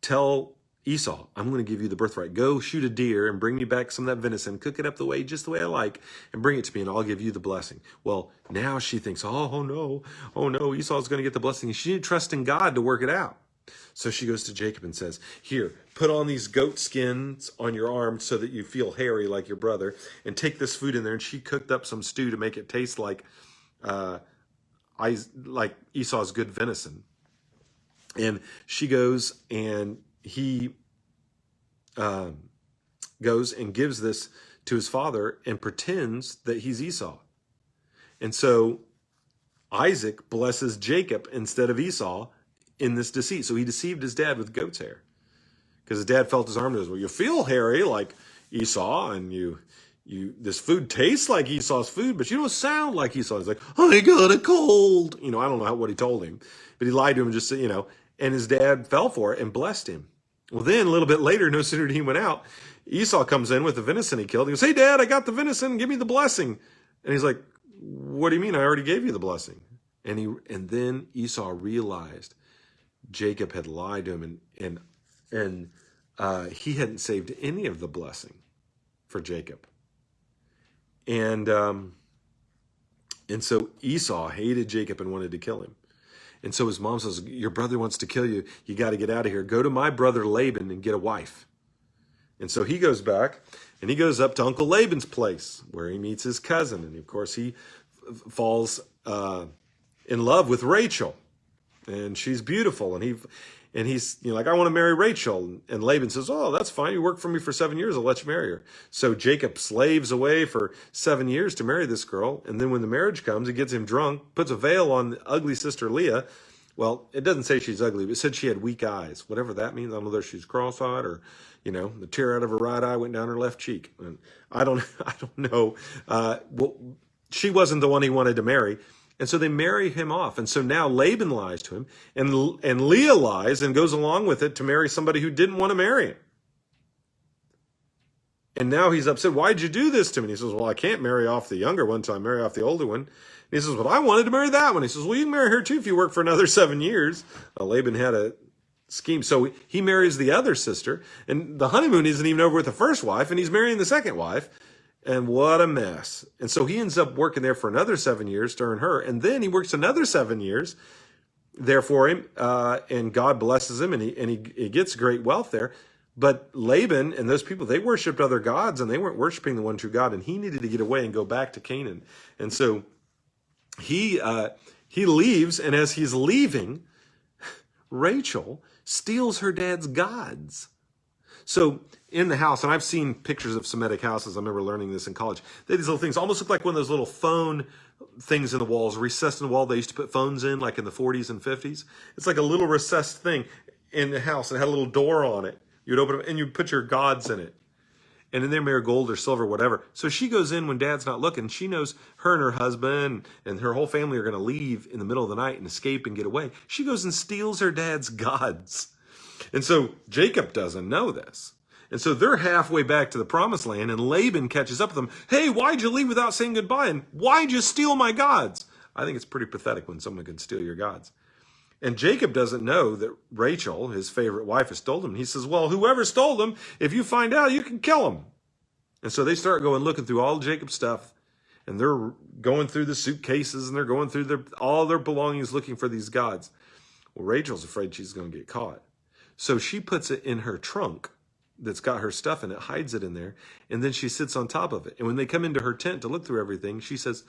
tell Esau, I'm going to give you the birthright. Go shoot a deer and bring me back some of that venison, cook it up just the way I like, and bring it to me, and I'll give you the blessing. Well, now she thinks, oh no, Esau's going to get the blessing. And she didn't trust in God to work it out. So she goes to Jacob and says, here, put on these goat skins on your arms so that you feel hairy like your brother, and take this food in there. And she cooked up some stew to make it taste like Esau's good venison. And she goes and he goes and gives this to his father and pretends that he's Esau. And so Isaac blesses Jacob instead of Esau in this deceit. So he deceived his dad with goat's hair because his dad felt his arm and goes, well, you feel hairy like Esau, and this food tastes like Esau's food, but you don't sound like Esau. He's like, I got a cold. I don't know what he told him, but he lied to him and just said, and his dad fell for it and blessed him. Well, then a little bit later, no sooner did he went out, Esau comes in with the venison he killed. He goes, hey, Dad, I got the venison. Give me the blessing. And he's like, what do you mean? I already gave you the blessing. And then Esau realized Jacob had lied to him, and he hadn't saved any of the blessing for Jacob. And so Esau hated Jacob and wanted to kill him. And so his mom says, your brother wants to kill you. You got to get out of here. Go to my brother Laban and get a wife. And so he goes back and he goes up to Uncle Laban's place where he meets his cousin. And of course he falls in love with Rachel, and she's beautiful. And he's like, I want to marry Rachel. And Laban says, oh, that's fine. You worked for me for 7 years. I'll let you marry her. So Jacob slaves away for 7 years to marry this girl. And then when the marriage comes, he gets him drunk, puts a veil on the ugly sister Leah. Well, it doesn't say she's ugly, but it said she had weak eyes, whatever that means. I don't know whether she's cross-eyed or, the tear out of her right eye went down her left cheek. And I don't know. She wasn't the one he wanted to marry. And so they marry him off. And so now Laban lies to him, and Leah lies and goes along with it to marry somebody who didn't want to marry him. And now he's upset. Why'd you do this to me? And he says, well, I can't marry off the younger one until I marry off the older one. And he says, well, I wanted to marry that one. He says, well, you can marry her too if you work for another 7 years. Laban had a scheme. So he marries the other sister, and the honeymoon isn't even over with the first wife, and he's marrying the second wife. And what a mess. And so he ends up working there for another 7 years to earn her. And then he works another 7 years there for him. And God blesses him, and he gets great wealth there. But Laban and those people, they worshiped other gods, and they weren't worshiping the one true God. And he needed to get away and go back to Canaan. And so he leaves. And as he's leaving, Rachel steals her dad's gods. So in the house, and I've seen pictures of Semitic houses. I remember learning this in college. They had these little things, almost look like one of those little phone things in the walls, recessed in the wall. They used to put phones in, like in the 40s and 50s. It's like a little recessed thing in the house, and it had a little door on it. You'd open it, and you'd put your gods in it. And in there, maybe gold or silver, whatever. So she goes in when Dad's not looking. She knows her and her husband and her whole family are going to leave in the middle of the night and escape and get away. She goes and steals her dad's gods. And so Jacob doesn't know this. And so they're halfway back to the promised land, and Laban catches up with them. Hey, why'd you leave without saying goodbye? And why'd you steal my gods? I think it's pretty pathetic when someone can steal your gods. And Jacob doesn't know that Rachel, his favorite wife, has stolen them. He says, well, whoever stole them, if you find out, you can kill them. And so they start going looking through all Jacob's stuff, and they're going through the suitcases and they're going through all their belongings looking for these gods. Well, Rachel's afraid she's going to get caught. So she puts it in her trunk that's got her stuff in it, hides it in there, and then she sits on top of it. And when they come into her tent to look through everything, she says,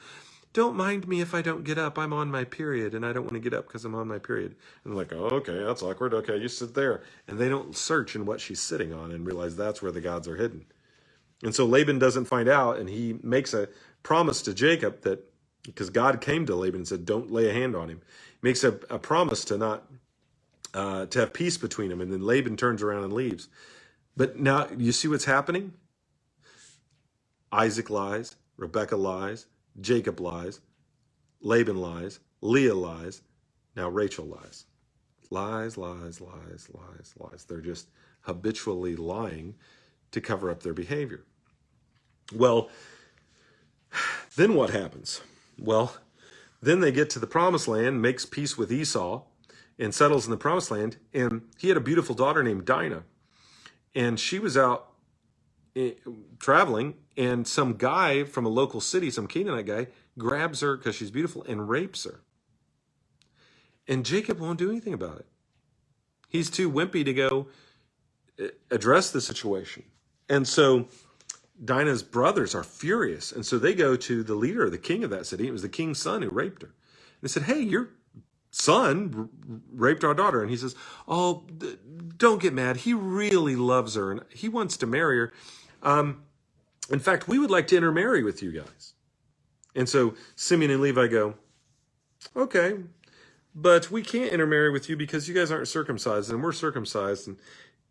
"Don't mind me if I don't get up. I'm on my period, and I don't want to get up because I'm on my period." And they're like, "Oh, okay, that's awkward. Okay, you sit there." And they don't search in what she's sitting on and realize that's where the gods are hidden. And so Laban doesn't find out, and he makes a promise to Jacob that, because God came to Laban and said, "Don't lay a hand on him," he makes a promise to not to have peace between them. And then Laban turns around and leaves. But now you see what's happening? Isaac lies, Rebekah lies, Jacob lies, Laban lies, Leah lies, now Rachel lies. Lies, lies, lies, lies, lies. They're just habitually lying to cover up their behavior. Well, then what happens? Well, then they get to the promised land, makes peace with Esau, and settles in the promised land. And he had a beautiful daughter named Dinah. And she was out traveling, and some guy from a local city, some Canaanite guy, grabs her because she's beautiful and rapes her. And Jacob won't do anything about it. He's too wimpy to go address the situation. And so Dinah's brothers are furious. And so they go to the leader, the king of that city. It was the king's son who raped her. And they said, "Hey, your son raped our daughter." And he says, "Oh, don't get mad. He really loves her and he wants to marry her. In fact, we would like to intermarry with you guys." And so Simeon and Levi go, "Okay, but we can't intermarry with you because you guys aren't circumcised and we're circumcised. And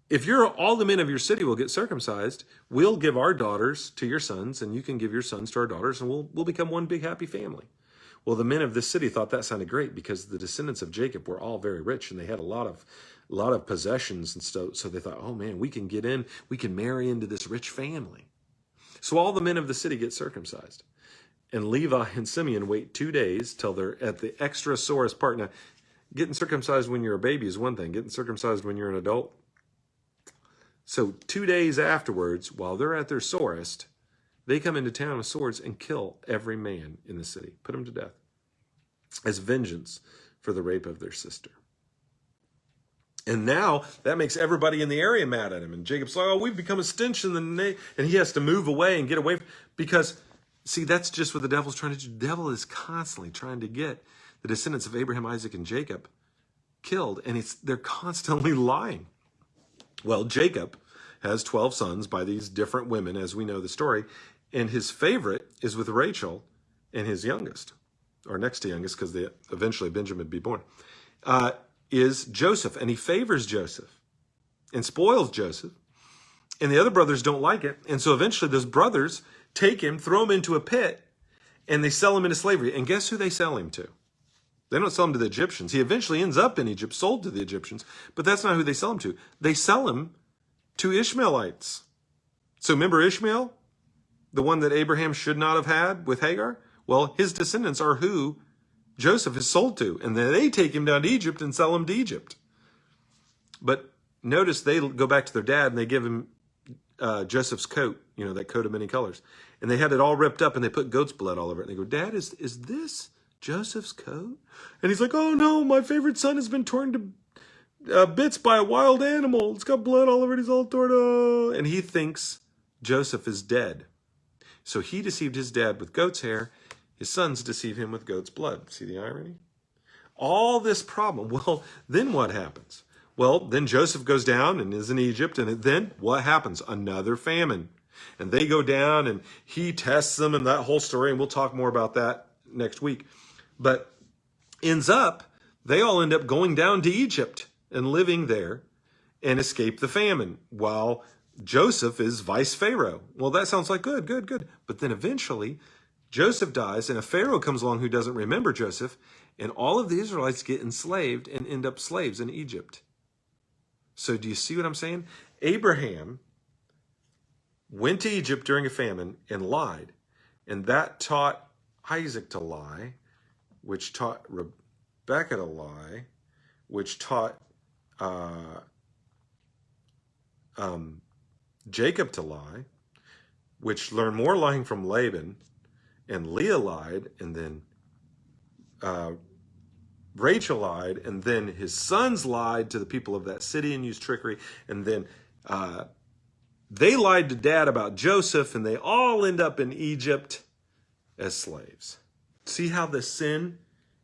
if all the men of your city will get circumcised, we'll give our daughters to your sons and you can give your sons to our daughters and we'll become one big happy family." Well, the men of this city thought that sounded great because the descendants of Jacob were all very rich and they had a lot of possessions and stuff. So they thought, "Oh man, we can get in, we can marry into this rich family." So all the men of the city get circumcised. And Levi and Simeon wait 2 days till they're at the extra sorest part. Now, getting circumcised when you're a baby is one thing. Getting circumcised when you're an adult. So 2 days afterwards, while they're at their sorest, they come into town with swords and kill every man in the city. Put them to death as vengeance for the rape of their sister. And now that makes everybody in the area mad at him. And Jacob's like, "Oh, we've become a stench in the name." And he has to move away and get away because, see, that's just what the devil's trying to do. The devil is constantly trying to get the descendants of Abraham, Isaac, and Jacob killed. And they're constantly lying. Well, Jacob has 12 sons by these different women, as we know the story. And his favorite is with Rachel and his youngest, or next to youngest, because eventually Benjamin would be born, is Joseph. And he favors Joseph and spoils Joseph. And the other brothers don't like it. And so eventually those brothers take him, throw him into a pit, and they sell him into slavery. And guess who they sell him to? They don't sell him to the Egyptians. He eventually ends up in Egypt, sold to the Egyptians. But that's not who they sell him to. They sell him to Ishmaelites. So remember Ishmael? The one that Abraham should not have had with Hagar? Well, his descendants are who Joseph is sold to. And then they take him down to Egypt and sell him to Egypt. But notice they go back to their dad and they give him Joseph's coat, that coat of many colors. And they had it all ripped up and they put goat's blood all over it. And they go, "Dad, is this Joseph's coat?" And he's like, "Oh no, my favorite son has been torn to bits by a wild animal. It's got blood all over it. He's all torn up." And he thinks Joseph is dead. So he deceived his dad with goat's hair. His sons deceive him with goat's blood. See the irony? All this problem. Well, then what happens? Well, then Joseph goes down and is in Egypt. And then what happens? Another famine. And they go down and he tests them and that whole story. And we'll talk more about that next week. But they all end up going down to Egypt and living there and escape the famine while Joseph is vice Pharaoh. Well, that sounds like good. But then eventually Joseph dies and a Pharaoh comes along who doesn't remember Joseph, and all of the Israelites get enslaved and end up slaves in Egypt. So do you see what I'm saying? Abraham went to Egypt during a famine and lied, and that taught Isaac to lie, which taught Rebekah to lie, which taught Jacob to lie, which learned more lying from Laban, and Leah lied, and then Rachel lied, and then his sons lied to the people of that city and used trickery, and then they lied to dad about Joseph, and they all end up in Egypt as slaves. See how the sin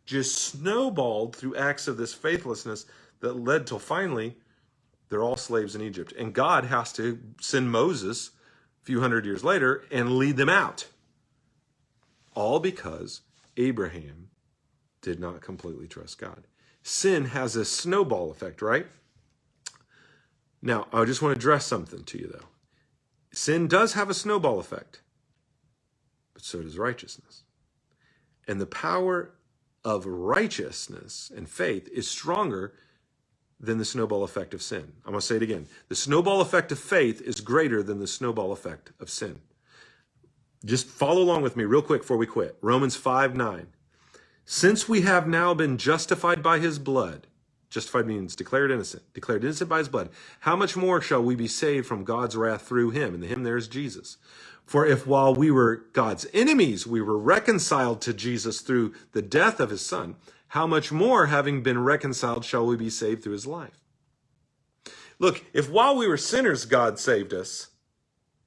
just snowballed through acts of this faithlessness that led till finally they're all slaves in Egypt. And God has to send Moses a few hundred years later and lead them out. All because Abraham did not completely trust God. Sin has a snowball effect, right? Now, I just want to address something to you, though. Sin does have a snowball effect, but so does righteousness. And the power of righteousness and faith is stronger than the snowball effect of sin. I'm going to say it again. The snowball effect of faith is greater than the snowball effect of sin. Just follow along with me real quick before we quit. Romans 5:9. Since we have now been justified by his blood, justified means declared innocent by his blood, how much more shall we be saved from God's wrath through him? And the him there is Jesus. For if while we were God's enemies, we were reconciled to Jesus through the death of his son, how much more, having been reconciled, shall we be saved through his life? Look, if while we were sinners, God saved us,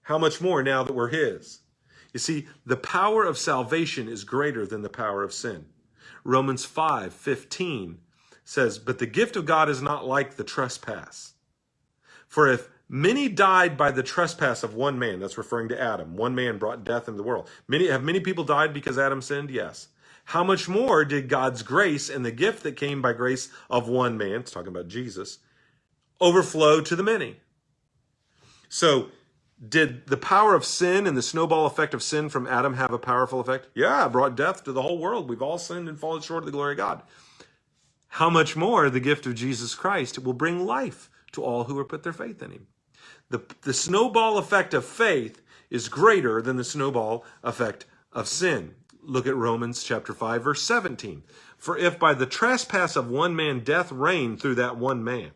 how much more now that we're his? You see, the power of salvation is greater than the power of sin. Romans 5:15 says, but the gift of God is not like the trespass. For if many died by the trespass of one man, that's referring to Adam, one man brought death into the world. Have many people died because Adam sinned? Yes. How much more did God's grace and the gift that came by grace of one man, it's talking about Jesus, overflow to the many? So, did the power of sin and the snowball effect of sin from Adam have a powerful effect? Yeah, it brought death to the whole world. We've all sinned and fallen short of the glory of God. How much more the gift of Jesus Christ will bring life to all who have put their faith in him. The snowball effect of faith is greater than the snowball effect of sin. Look at Romans chapter 5, verse 17. For if by the trespass of one man death reigned through that one man,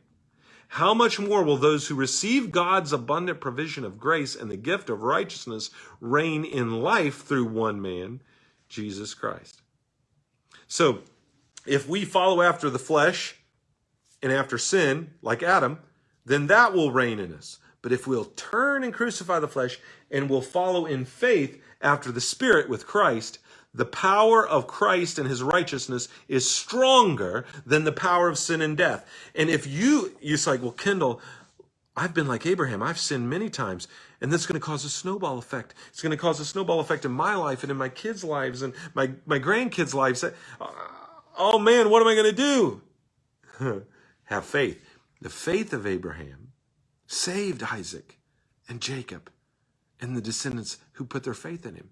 how much more will those who receive God's abundant provision of grace and the gift of righteousness reign in life through one man, Jesus Christ? So, if we follow after the flesh and after sin, like Adam, then that will reign in us. But if we'll turn and crucify the flesh and we'll follow in faith after the Spirit with Christ, the power of Christ and his righteousness is stronger than the power of sin and death. And if you're like, well, Kendall, I've been like Abraham. I've sinned many times. And that's going to cause a snowball effect. It's going to cause a snowball effect in my life and in my kids' lives and my grandkids' lives. Oh man, what am I going to do? Have faith. The faith of Abraham saved Isaac and Jacob and the descendants who put their faith in him.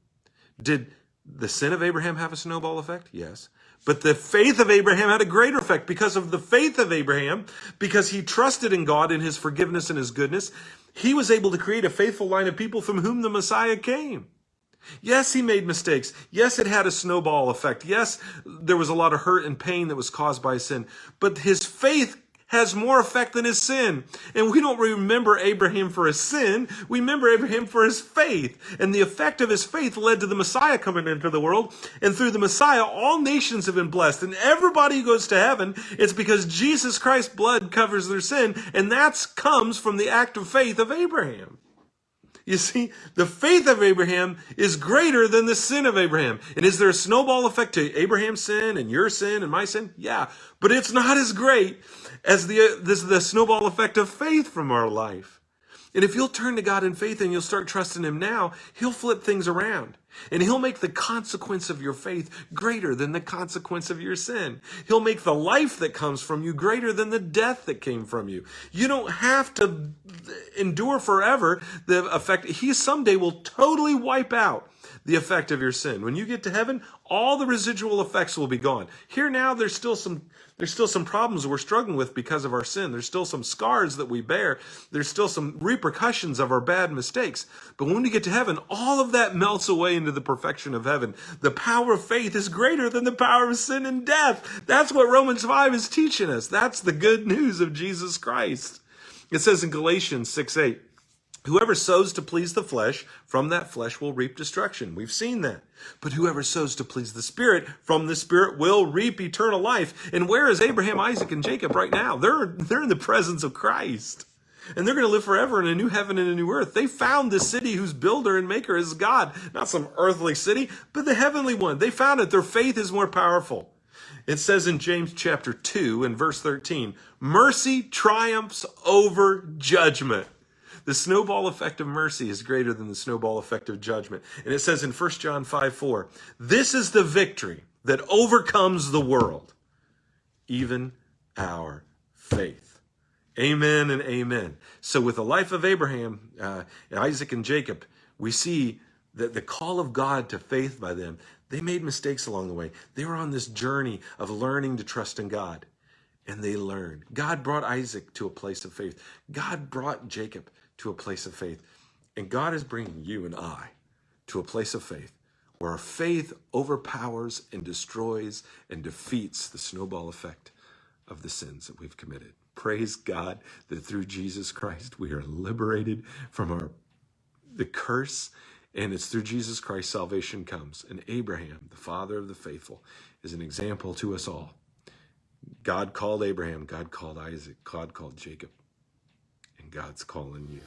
Did the sin of Abraham have a snowball effect? Yes. But the faith of Abraham had a greater effect because of the faith of Abraham, because he trusted in God and his forgiveness and his goodness. He was able to create a faithful line of people from whom the Messiah came. Yes, he made mistakes. Yes, it had a snowball effect. Yes, there was a lot of hurt and pain that was caused by sin. But his faith has more effect than his sin. And we don't remember Abraham for his sin. We remember Abraham for his faith. And the effect of his faith led to the Messiah coming into the world. And through the Messiah, all nations have been blessed. And everybody who goes to heaven, it's because Jesus Christ's blood covers their sin. And that comes from the act of faith of Abraham. You see, the faith of Abraham is greater than the sin of Abraham. And is there a snowball effect to Abraham's sin and your sin and my sin? Yeah, but it's not as great as the snowball effect of faith from our life. And if you'll turn to God in faith and you'll start trusting him now, he'll flip things around. And he'll make the consequence of your faith greater than the consequence of your sin. He'll make the life that comes from you greater than the death that came from you. You don't have to endure forever the effect. He someday will totally wipe out the effect of your sin. When you get to heaven, all the residual effects will be gone. Here now, there's still some problems we're struggling with because of our sin. There's still some scars that we bear. There's still some repercussions of our bad mistakes. But when we get to heaven, all of that melts away into the perfection of heaven. The power of faith is greater than the power of sin and death. That's what Romans 5 is teaching us. That's the good news of Jesus Christ. It says in Galatians 6:8, Whoever sows to please the flesh, from that flesh will reap destruction. We've seen that. But whoever sows to please the Spirit, from the Spirit will reap eternal life. And where is Abraham, Isaac, and Jacob right now? They're in the presence of Christ. And they're going to live forever in a new heaven and a new earth. They found the city whose builder and maker is God. Not some earthly city, but the heavenly one. They found it. Their faith is more powerful. It says in James chapter 2 and verse 13, mercy triumphs over judgment. The snowball effect of mercy is greater than the snowball effect of judgment. And it says in 1 John 5:4, this is the victory that overcomes the world, even our faith. Amen and amen. So with the life of Abraham, Isaac, and Jacob, we see that the call of God to faith by them, they made mistakes along the way. They were on this journey of learning to trust in God, and they learned. God brought Isaac to a place of faith. God brought Jacob to a place of faith. And God is bringing you and I to a place of faith where our faith overpowers and destroys and defeats the snowball effect of the sins that we've committed. Praise God that through Jesus Christ we are liberated from the curse, and it's through Jesus Christ salvation comes. And Abraham, the father of the faithful, is an example to us all. God called Abraham, God called Isaac, God called Jacob, and God's calling you.